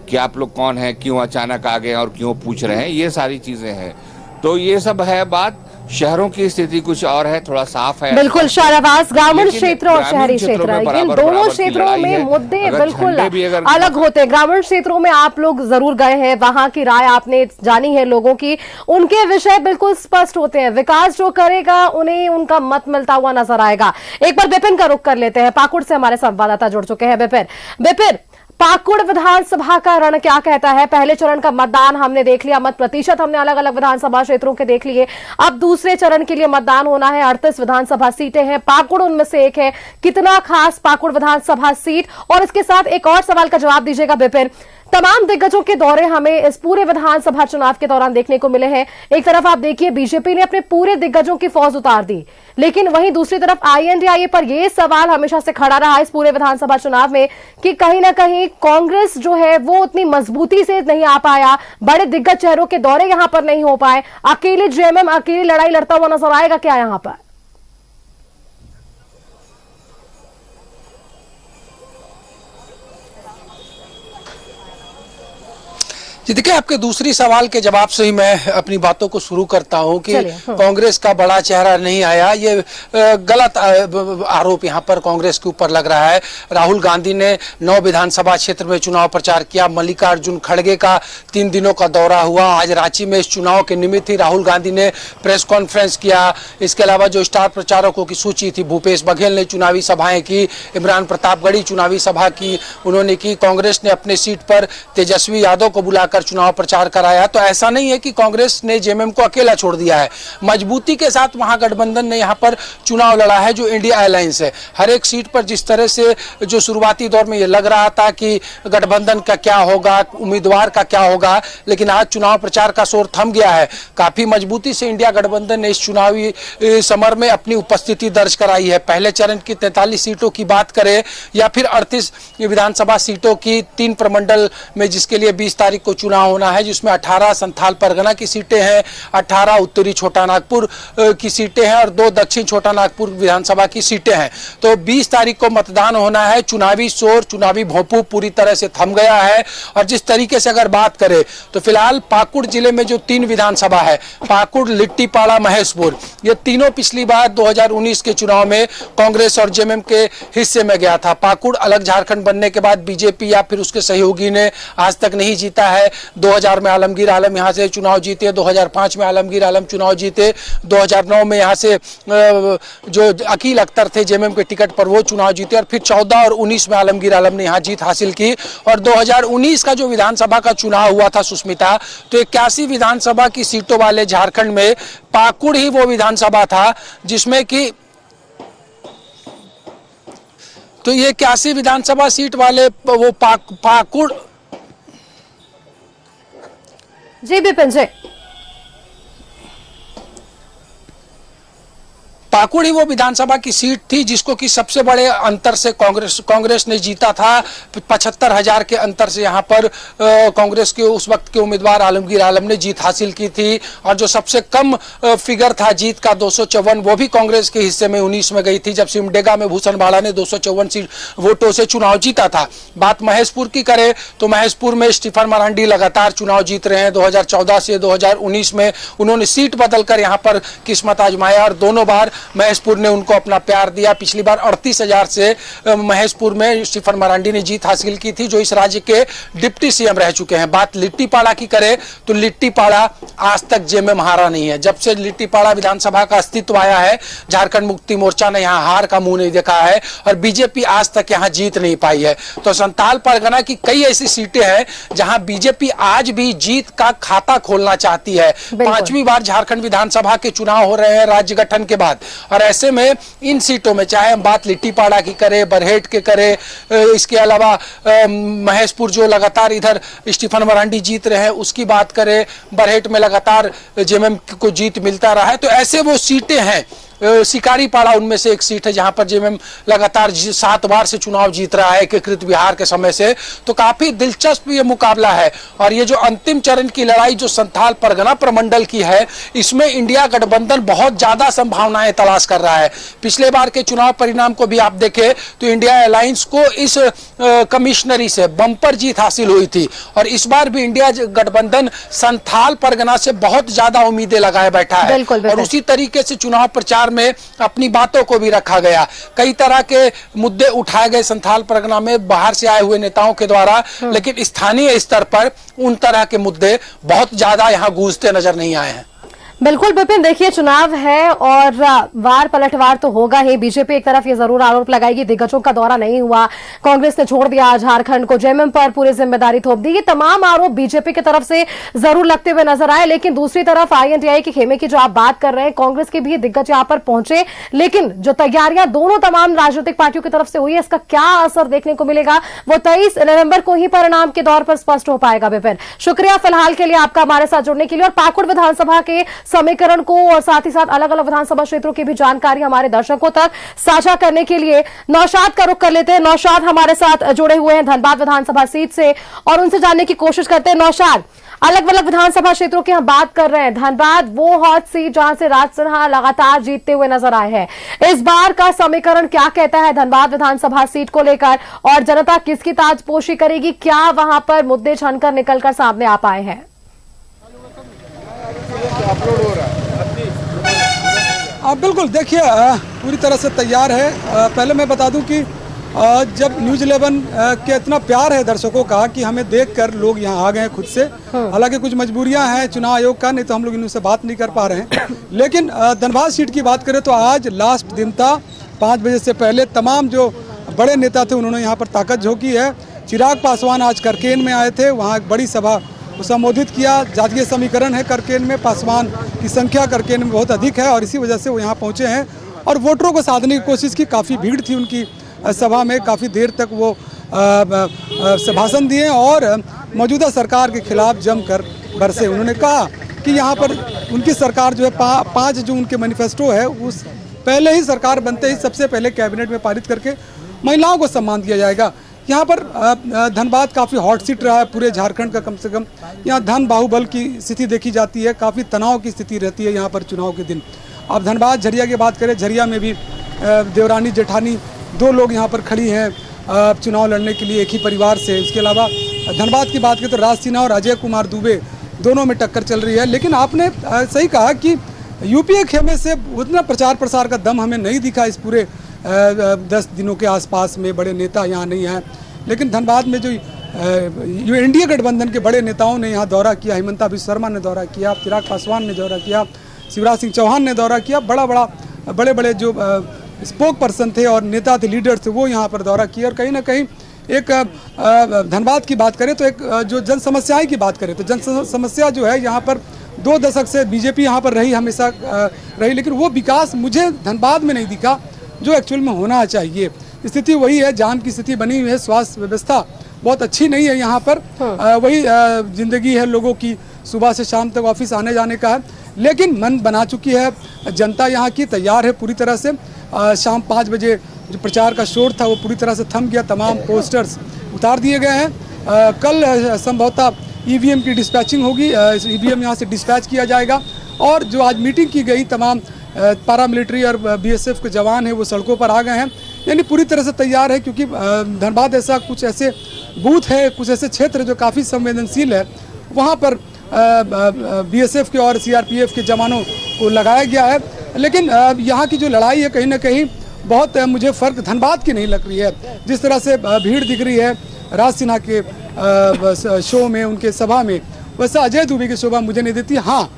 S7: कि आप लोग कौन हैं, क्यों अचानक आ गए और क्यों पूछ रहे हैं, ये सारी चीजें हैं। तो ये सब है बात। शहरों की स्थिति कुछ और है, थोड़ा साफ है।
S1: बिल्कुल शाहनवाज, ग्रामीण
S7: लेकिन
S1: क्षेत्र और
S7: ग्रामीण
S1: शहरी
S7: क्षेत्रों
S1: क्षेत्र,
S7: में
S1: इन
S7: बराबर
S1: दोनों
S7: बराबर की
S1: क्षेत्रों
S7: लड़ाई
S1: में
S7: है।
S1: मुद्दे
S7: अगर
S1: बिल्कुल
S7: झंडे भी अगर
S1: अलग होते हैं। ग्रामीण क्षेत्रों में आप लोग जरूर गए हैं, वहां की राय आपने जानी है लोगों की, उनके विषय बिल्कुल स्पष्ट होते हैं। विकास जो करेगा उन्हें उनका मत मिलता हुआ नजर आएगा। एक बार विपिन का रुख कर लेते हैं, पाकुड़ से हमारे संवाददाता जुड़ चुके हैं। विपिन, पाकुड़ विधानसभा का रण क्या कहता है? पहले चरण का मतदान हमने देख लिया, मत प्रतिशत हमने अलग अलग विधानसभा क्षेत्रों के देख लिए। अब दूसरे चरण के लिए मतदान होना है। 38 विधानसभा सीटें हैं, पाकुड़ उनमें से एक है। कितना खास पाकुड़ विधानसभा सीट? और इसके साथ एक और सवाल का जवाब दीजिएगा विपिन, तमाम दिग्गजों के दौरे हमें इस पूरे विधानसभा चुनाव के दौरान देखने को मिले हैं। एक तरफ आप देखिए बीजेपी ने अपने पूरे दिग्गजों की फौज उतार दी, लेकिन वहीं दूसरी तरफ INDIA पर यह सवाल हमेशा से खड़ा रहा इस पूरे विधानसभा चुनाव में कि कहीं ना कहीं कांग्रेस जो है वो उतनी मजबूती से नहीं आ पाया, बड़े दिग्गज चेहरों के दौरे यहां पर नहीं हो पाए। अकेले JMM अकेली लड़ाई लड़ता हुआ नजर आएगा क्या यहां पर?
S8: जी देखिए, आपके दूसरी सवाल के जवाब से ही मैं अपनी बातों को शुरू करता हूं कि कांग्रेस का बड़ा चेहरा नहीं आया, ये गलत आरोप यहां पर कांग्रेस के ऊपर लग रहा है। राहुल गांधी ने 9 विधानसभा क्षेत्र में चुनाव प्रचार किया। मल्लिकार्जुन खड़गे का 3 दिनों का दौरा हुआ। आज रांची में इस चुनाव के निमित्त ही राहुल गांधी ने प्रेस कॉन्फ्रेंस किया। इसके अलावा जो स्टार प्रचारकों की सूची थी, भूपेश बघेल ने चुनावी सभाएं की, इमरान प्रतापगढ़ी चुनावी सभा की उन्होंने की। कांग्रेस ने अपनी सीट पर तेजस्वी यादव को बुलाकर चुनाव प्रचार कराया। तो ऐसा नहीं है कि कांग्रेस ने JMM को अकेला छोड़ दिया है, मजबूती के साथ महागठबंधन ने यहां पर चुनाव लड़ा है, जो इंडिया अलायंस है। हर एक सीट पर जिस तरह से जो शुरुआती दौर में ये लग रहा था कि गठबंधन का क्या होगा, उम्मीदवार का क्या होगा, लेकिन आज चुनाव प्रचार का शोर थम गया है। काफी मजबूती से इंडिया गठबंधन ने इस चुनावी समर में अपनी उपस्थिति दर्ज कराई है। पहले चरण की 43 सीटों की बात करें या फिर 38 विधानसभा सीटों की 3 प्रमंडल में जिसके लिए 20 तारीख को चुनाव होना है, जिसमें 18 संथाल परगना की सीटें हैं, 18 उत्तरी छोटा नागपुर की सीटें हैं और 2 दक्षिण छोटा नागपुर विधानसभा की सीटें हैं। तो 20 तारीख को मतदान होना है। चुनावी शोर, चुनावी भोंपू पूरी तरह से थम गया है। और जिस तरीके से अगर बात करें तो फिलहाल पाकुड़ जिले में जो 3 विधानसभा है, पाकुड़, लिट्टीपाड़ा, महेशपुर, ये तीनों पिछली बार 2019 के चुनाव में कांग्रेस और JMM के हिस्से में गया था। पाकुड़ अलग झारखंड बनने के बाद बीजेपी या फिर उसके सहयोगी ने आज तक नहीं जीता है। 2000 में आलमगीर आलम यहां से चुनाव जीते, 2005 में आलमगीर आलम चुनाव जीते, 2009 में यहां से जो अकील अख्तर थे JMM के टिकट पर वो चुनाव जीते, और फिर 14 और 19 में आलमगीर आलम ने यहां जीत हासिल की। और 2019 का जो विधानसभा का चुनाव हुआ था सुष्मिता, तो 81 विधानसभा की सीटों वाले झारखंड में पाकुड़ ही वो विधानसभा था जिसमें कि तो ये 81 विधानसभा सीट वाले वो पाकुड़।
S1: जी विपिन जी,
S8: पाकुड़ ही वो विधानसभा की सीट थी जिसको कि सबसे बड़े अंतर से कांग्रेस ने जीता था। 75,000 के अंतर से यहाँ पर कांग्रेस के उस वक्त के उम्मीदवार आलमगीर आलम ने जीत हासिल की थी। और जो सबसे कम फिगर था जीत का 254, वो भी कांग्रेस के हिस्से में 19 में गई थी, जब सिमडेगा में भूषण बाड़ा ने 254 वोटों से चुनाव जीता था। बात महेशपुर की करें तो महेशपुर में स्टीफन मरांडी लगातार चुनाव जीत रहे हैं। 2014 से 2019 में उन्होंने सीट बदलकर यहाँ पर किस्मत आजमाया और दोनों बार महेशपुर ने उनको अपना प्यार दिया। पिछली बार 38,000 से महेशपुर में स्टीफन मरांडी ने जीत हासिल की थी, जो इस राज्य के डिप्टी CM रह चुके हैं। बात लिट्टीपाड़ा की करें तो लिट्टीपाड़ा आज तक JMM हारा नहीं है। जब से लिट्टीपाड़ा विधानसभा का अस्तित्व आया है, झारखंड मुक्ति मोर्चा ने यहाँ हार का मुंह नहीं देखा है और बीजेपी आज तक यहाँ जीत नहीं पाई है। तो संथाल परगना की कई ऐसी सीटें हैं जहां बीजेपी आज भी जीत का खाता खोलना चाहती है। 5वीं बार झारखंड विधानसभा के चुनाव हो रहे हैं राज्य गठन के बाद, और ऐसे में इन सीटों में चाहे हम बात लिट्टीपाड़ा की करें, बरहेट के करें, इसके अलावा महेशपुर जो लगातार इधर स्टीफन मरांडी जीत रहे हैं उसकी बात करें, बरहेट में लगातार JMM को जीत मिलता रहा है। तो ऐसे वो सीटें हैं शिकारी पाड़ा उनमें से एक सीट है जहां पर जेएमएम लगातार 7 बार से चुनाव जीत रहा है एकीकृत बिहार के समय से। तो काफी दिलचस्प ये मुकाबला है और ये जो अंतिम चरण की लड़ाई जो संथाल परगना प्रमंडल की है, इसमें इंडिया गठबंधन बहुत ज्यादा संभावनाएं तलाश कर रहा है। पिछले बार के चुनाव परिणाम को भी आप देखें तो इंडिया अलायंस को इस कमिश्नरी से बम्पर जीत हासिल हुई थी और इस बार भी इंडिया गठबंधन संथाल परगना से बहुत ज्यादा उम्मीदें लगाए बैठा है। और उसी तरीके से चुनाव प्रचार में अपनी बातों को भी रखा गया। कई तरह के मुद्दे उठाए गए संथाल परगना में बाहर से आए हुए नेताओं के द्वारा, लेकिन स्थानीय स्तर पर उन तरह के मुद्दे बहुत ज्यादा यहाँ गूंजते नजर नहीं आए हैं।
S1: बिल्कुल विपिन, देखिए चुनाव है और वार पलटवार तो होगा ही। बीजेपी एक तरफ ये जरूर आरोप लगाएगी दिग्गजों का दौरा नहीं हुआ, कांग्रेस ने छोड़ दिया झारखंड को, जेएमएम पर पूरी जिम्मेदारी थोप दी। ये तमाम आरोप बीजेपी की तरफ से जरूर लगते हुए नजर आए। लेकिन दूसरी तरफ आईएनटीआई के खेमे की जो आप बात कर रहे हैं, कांग्रेस के भी दिग्गज यहां पर पहुंचे, लेकिन जो तैयारियां दोनों तमाम राजनीतिक पार्टियों की तरफ से हुई है, इसका क्या असर देखने को मिलेगा वो 23 नवंबर को ही परिणाम के दौर पर स्पष्ट हो पाएगा। विपिन, शुक्रिया फिलहाल के लिए आपका हमारे साथ जुड़ने के लिए और पाकुड़ विधानसभा के समीकरण को और साथ ही साथ अलग अलग विधानसभा क्षेत्रों की भी जानकारी हमारे दर्शकों तक साझा करने के लिए नौशाद का रुख कर लेते हैं। नौशाद हमारे साथ जुड़े हुए हैं धनबाद विधानसभा सीट से और उनसे जानने की कोशिश करते हैं। नौशाद, अलग अलग विधानसभा क्षेत्रों की हम बात कर रहे हैं, धनबाद वो हॉट सीट जहां से राज सिन्हा लगातार जीतते हुए नजर आए हैं। इस बार का समीकरण क्या कहता है धनबाद विधानसभा सीट को लेकर और जनता किसकी ताजपोशी करेगी? क्या वहां पर मुद्दे छनकर निकलकर सामने आ पाए हैं?
S9: आप बिल्कुल देखिए पूरी तरह से तैयार है। पहले मैं बता दूं कि जब न्यूज़ 11 के इतना प्यार है दर्शकों का कि हमें देखकर लोग यहाँ आ गए खुद से। हालांकि कुछ मजबूरियां हैं चुनाव आयोग का, नहीं तो हम लोग इनसे बात नहीं कर पा रहे हैं। लेकिन धनबाद सीट की बात करें तो आज लास्ट दिन था। 5 बजे से पहले तमाम जो बड़े नेता थे उन्होंने यहाँ पर ताकत झोंकी है। चिराग पासवान आज करकेन में आए थे, वहाँ एक बड़ी सभा को संबोधित किया। जातीय समीकरण है करकेन में, पासवान की संख्या करकेन में बहुत अधिक है और इसी वजह से वो यहाँ पहुँचे हैं और वोटरों को साधने की कोशिश की। काफ़ी भीड़ थी उनकी सभा में, काफ़ी देर तक वो भाषण दिए और मौजूदा सरकार के खिलाफ जमकर बरसे। उन्होंने कहा कि यहाँ पर उनकी सरकार जो है 5 जो उनके मैनिफेस्टो है उस पहले ही सरकार बनते ही सबसे पहले कैबिनेट में पारित करके महिलाओं को सम्मान दिया जाएगा। यहाँ पर धनबाद काफ़ी हॉट सीट रहा है पूरे झारखंड का। कम से कम यहाँ धन बाहुबल की स्थिति देखी जाती है, काफ़ी तनाव की स्थिति रहती है यहाँ पर चुनाव के दिन। अब धनबाद झरिया की बात करें, झरिया में भी देवरानी जेठानी 2 लोग यहाँ पर खड़ी हैं चुनाव लड़ने के लिए एक ही परिवार से। इसके अलावा धनबाद की बात करें तो राज सिन्हा और अजय कुमार दुबे दोनों में टक्कर चल रही है। लेकिन आपने सही कहा कि यूपीए खेमे से उतना प्रचार प्रसार का दम हमें नहीं दिखा। इस पूरे 10 दिनों के आसपास में बड़े नेता यहाँ नहीं हैं। लेकिन धनबाद में जो एनडीए गठबंधन के बड़े नेताओं ने यहाँ दौरा किया, हिमंता बिस्वा शर्मा ने दौरा किया, चिराग पासवान ने दौरा किया, शिवराज सिंह चौहान ने दौरा किया, बड़े बड़े जो स्पोक पर्सन थे और नेता थे, लीडर थे, वो यहाँ पर दौरा किया। और कहीं ना कहीं एक धनबाद की बात करें तो एक जो जन समस्याएं की बात करें तो जन समस्या जो है यहाँ पर 2 दशक से बीजेपी यहाँ पर रही, हमेशा रही, लेकिन वो विकास मुझे धनबाद में नहीं दिखा जो एक्चुअल में होना चाहिए। स्थिति वही है, जाम की स्थिति बनी हुई है, स्वास्थ्य व्यवस्था बहुत अच्छी नहीं है यहाँ पर। वही जिंदगी है लोगों की, सुबह से शाम तक ऑफिस आने जाने का है। लेकिन मन बना चुकी है जनता यहाँ की, तैयार है पूरी तरह से। शाम 5 बजे जो प्रचार का शोर था वो पूरी तरह से थम गया, तमाम पोस्टर्स उतार दिए गए हैं। कल संभवतः ईवीएम की डिस्पैचिंग होगी, ईवीएम यहाँ से डिस्पैच किया जाएगा। और जो आज मीटिंग की गई, तमाम पैरामिलिट्री और बीएसएफ के जवान हैं वो सड़कों पर आ गए हैं, यानी पूरी तरह से तैयार है। क्योंकि धनबाद ऐसा कुछ ऐसे बूथ है, कुछ ऐसे क्षेत्र जो काफ़ी संवेदनशील है, वहाँ पर बीएसएफ के और सीआरपीएफ के जवानों को लगाया गया है। लेकिन यहाँ की जो लड़ाई है कहीं ना कहीं बहुत मुझे फ़र्क धनबाद की नहीं लग रही है। जिस तरह से भीड़ दिख रही है राज सिन्हा के शो में, उनके सभा में, वैसा अजय दुबे की शोभा मुझे नहीं देती। हाँ,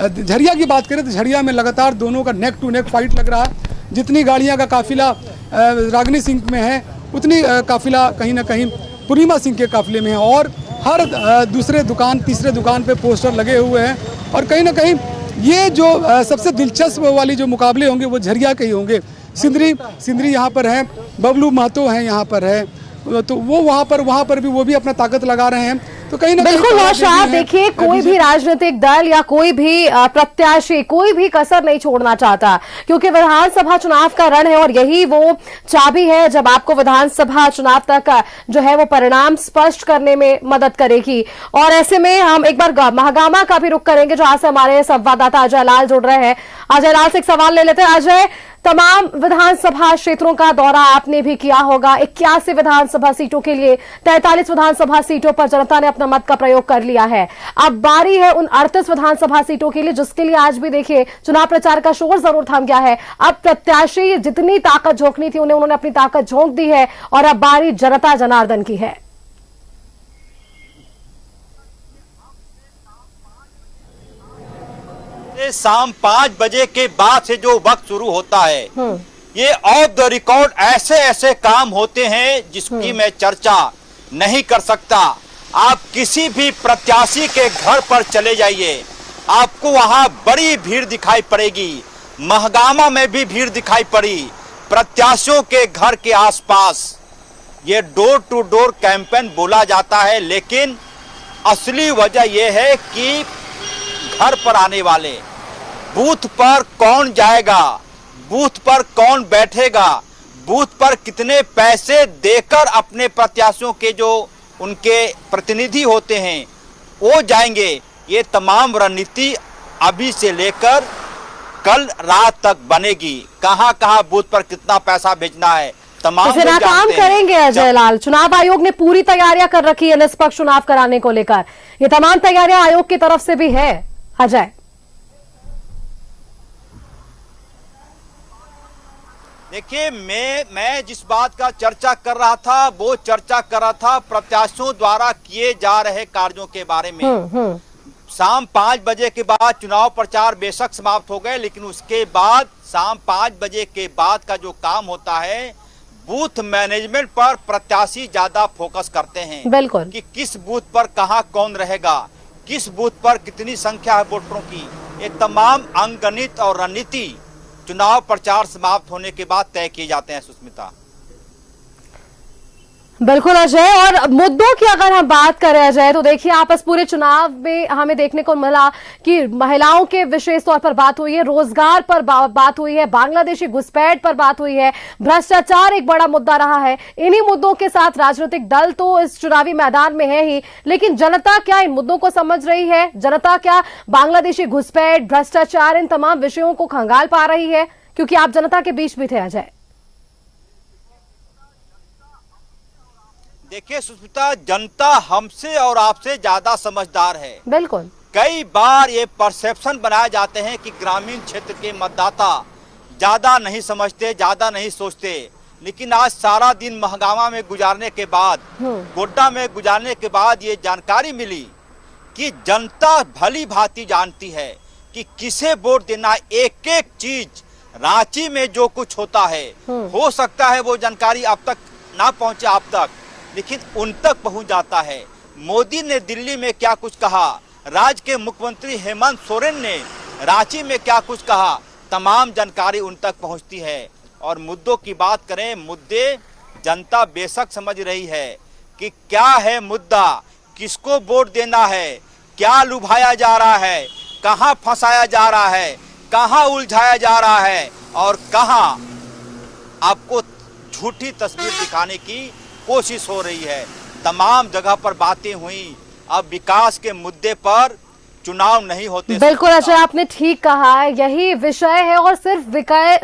S9: झरिया की बात करें तो झरिया में लगातार दोनों का नेक टू नेक फाइट लग रहा है। जितनी गाड़ियाँ का काफिला रागिनी सिंह में है, उतनी काफिला कहीं ना कहीं पूर्णिमा सिंह के काफिले में है। और हर दूसरे दुकान, तीसरे दुकान पे पोस्टर लगे हुए हैं। और कहीं ना कहीं ये जो सबसे दिलचस्प वाली जो मुकाबले होंगे वो झरिया के ही होंगे। सिंदरी यहाँ पर है, बबलू महतो हैं यहाँ पर है, तो वो वहाँ पर भी वो भी अपना ताकत लगा रहे हैं। तो कहीं ना
S1: बिल्कुल नौशाद, देखिए कोई भी राजनीतिक दल या कोई भी प्रत्याशी कोई भी कसर नहीं छोड़ना चाहता, क्योंकि विधानसभा चुनाव का रण है और यही वो चाबी है जब आपको विधानसभा चुनाव तक जो है वो परिणाम स्पष्ट करने में मदद करेगी। और ऐसे में हम एक बार महागामा का भी रुख करेंगे, जहां से हमारे संवाददाता अजय लाल जुड़ रहे हैं। अजय लाल से एक सवाल ले लेते हैं। अजय, तमाम विधानसभा क्षेत्रों का दौरा आपने भी किया होगा। 81 विधानसभा सीटों के लिए 43 विधानसभा सीटों पर जनता ने अपना मत का प्रयोग कर लिया है। अब बारी है उन 38 विधानसभा सीटों के लिए, जिसके लिए आज भी देखिए चुनाव प्रचार का शोर जरूर थम गया है। अब प्रत्याशी जितनी ताकत झोंकनी थी उन्होंने अपनी ताकत झोंक दी है और अब बारी जनता जनार्दन की है।
S10: शाम 5 बजे के बाद से जो वक्त शुरू होता है, ये ऑफ द रिकॉर्ड ऐसे ऐसे काम होते हैं जिसकी मैं चर्चा नहीं कर सकता। आप किसी भी प्रत्याशी के घर पर चले जाइए, आपको वहां बड़ी भीड़ दिखाई पड़ेगी। महगामा में भी भीड़ दिखाई पड़ी प्रत्याशियों के घर के आसपास। ये डोर टू डोर कैंपेन बोला जाता है, लेकिन असली वजह यह है कि घर पर आने वाले, बूथ पर कौन जाएगा, बूथ पर कौन बैठेगा, बूथ पर कितने पैसे देकर अपने प्रत्याशियों के जो उनके प्रतिनिधि होते हैं वो जाएंगे, ये तमाम रणनीति अभी से लेकर कल रात तक बनेगी। कहां कहां बूथ पर कितना पैसा भेजना है तमाम
S1: तो फिर काम करेंगे अजय लाल। चुनाव आयोग ने पूरी तैयारियां कर रखी है निष्पक्ष चुनाव कराने को लेकर, ये तमाम तैयारियां आयोग की तरफ से भी है अजय।
S10: देखिए, मैं जिस बात का चर्चा कर रहा था वो चर्चा कर रहा था प्रत्याशियों द्वारा किए जा रहे कार्यों के बारे में। शाम 5 बजे के बाद चुनाव प्रचार बेशक समाप्त हो गए, लेकिन उसके बाद शाम 5 बजे के बाद का जो काम होता है बूथ मैनेजमेंट पर प्रत्याशी ज्यादा फोकस करते हैं।
S1: बिल्कुल,
S10: कि किस बूथ पर कहां कौन रहेगा, किस बूथ पर कितनी संख्या है वोटरों की, ये तमाम अंकगणित और रणनीति चुनाव प्रचार समाप्त होने के बाद तय किए जाते हैं। सुष्मिता,
S1: बिल्कुल अजय। और मुद्दों की अगर हम बात करें अजय, तो देखिए आपस पूरे चुनाव में हमें देखने को मिला कि महिलाओं के विशेष तौर पर बात हुई है, रोजगार पर बात हुई है, बांग्लादेशी घुसपैठ पर बात हुई है, भ्रष्टाचार एक बड़ा मुद्दा रहा है। इन्हीं मुद्दों के साथ राजनीतिक दल तो इस चुनावी मैदान में है ही, लेकिन जनता क्या इन मुद्दों को समझ रही है? जनता क्या बांग्लादेशी घुसपैठ, भ्रष्टाचार, इन तमाम विषयों को खंगाल पा रही है? क्योंकि आप जनता के बीच भी थे अजय।
S10: देखिए सुष्मिता, जनता हमसे और आपसे ज्यादा समझदार है।
S1: बिल्कुल,
S10: कई बार ये परसेप्शन बनाए जाते हैं कि ग्रामीण क्षेत्र के मतदाता ज्यादा नहीं समझते, ज्यादा नहीं सोचते, लेकिन आज सारा दिन महगामा में गुजारने के बाद, गोड्डा में गुजारने के बाद ये जानकारी मिली कि जनता भली भांति जानती है कि किसे वोट देना। एक एक चीज रांची में जो कुछ होता है, हो सकता है वो जानकारी अब तक ना पहुंचे आप तक, लेकिन उन तक पहुंच जाता है। मोदी ने दिल्ली में क्या कुछ कहा, राज्य के मुख्यमंत्री हेमंत सोरेन ने रांची में क्या कुछ कहा, तमाम जानकारी उन तक पहुंचती है। और मुद्दों की बात करें, मुद्दे जनता बेशक समझ रही है कि क्या है मुद्दा, किसको वोट देना है, क्या लुभाया जा रहा है, कहां फंसाया जा रहा है, कहां उलझाया जा रहा है और कहां आपको झूठी तस्वीर दिखाने की कोशिश हो रही है। तमाम जगह पर बातें हुई। अब विकास के मुद्दे पर चुनाव नहीं होते।
S1: बिल्कुल अजय, आपने ठीक कहा है, यही विषय है और सिर्फ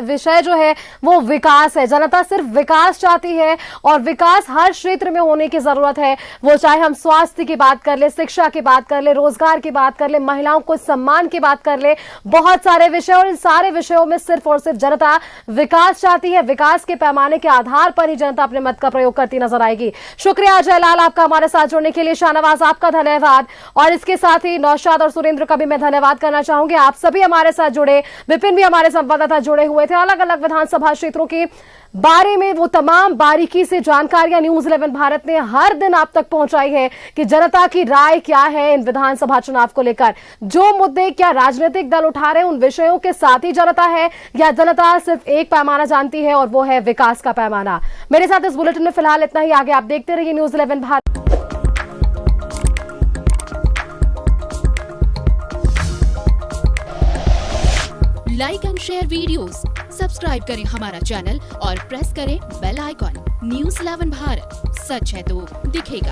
S1: विषय जो है वो विकास है। जनता सिर्फ विकास चाहती है और विकास हर क्षेत्र में होने की जरूरत है। वो चाहे हम स्वास्थ्य की बात कर ले, शिक्षा की बात कर ले, रोजगार की बात कर ले, महिलाओं को सम्मान की बात कर ले, बहुत सारे विषय, और इन सारे विषयों में सिर्फ और सिर्फ जनता विकास चाहती है। विकास के पैमाने के आधार पर ही जनता अपने मत का प्रयोग करती नजर आएगी। शुक्रिया अजय लाल आपका हमारे साथ जुड़ने के लिए। शाहनवाज आपका धन्यवाद, और इसके साथ ही नौशाद और सुरेंद्र का भी मैं धन्यवाद करना चाहूंगी। आप सभी हमारे साथ जुड़े, विपिन भी हमारे संवाददाता जुड़े हुए थे। अलग अलग विधानसभा क्षेत्रों के बारे में वो तमाम बारीकी से जानकारियां न्यूज़ 11 भारत ने हर दिन आप तक पहुंचाई है कि जनता की राय क्या है इन विधानसभा चुनाव को लेकर। जो मुद्दे क्या राजनीतिक दल उठा रहे हैं उन विषयों के साथ ही जनता है, या जनता सिर्फ एक पैमाना जानती है और वो है विकास का पैमाना। मेरे साथ इस बुलेटिन में फिलहाल इतना ही। आगे आप देखते रहिए news 11 Bharat.
S11: Like and share videos, subscribe करें हमारा चैनल और प्रेस करें बेल आइकॉन। News 11 भारत, सच है तो दिखेगा।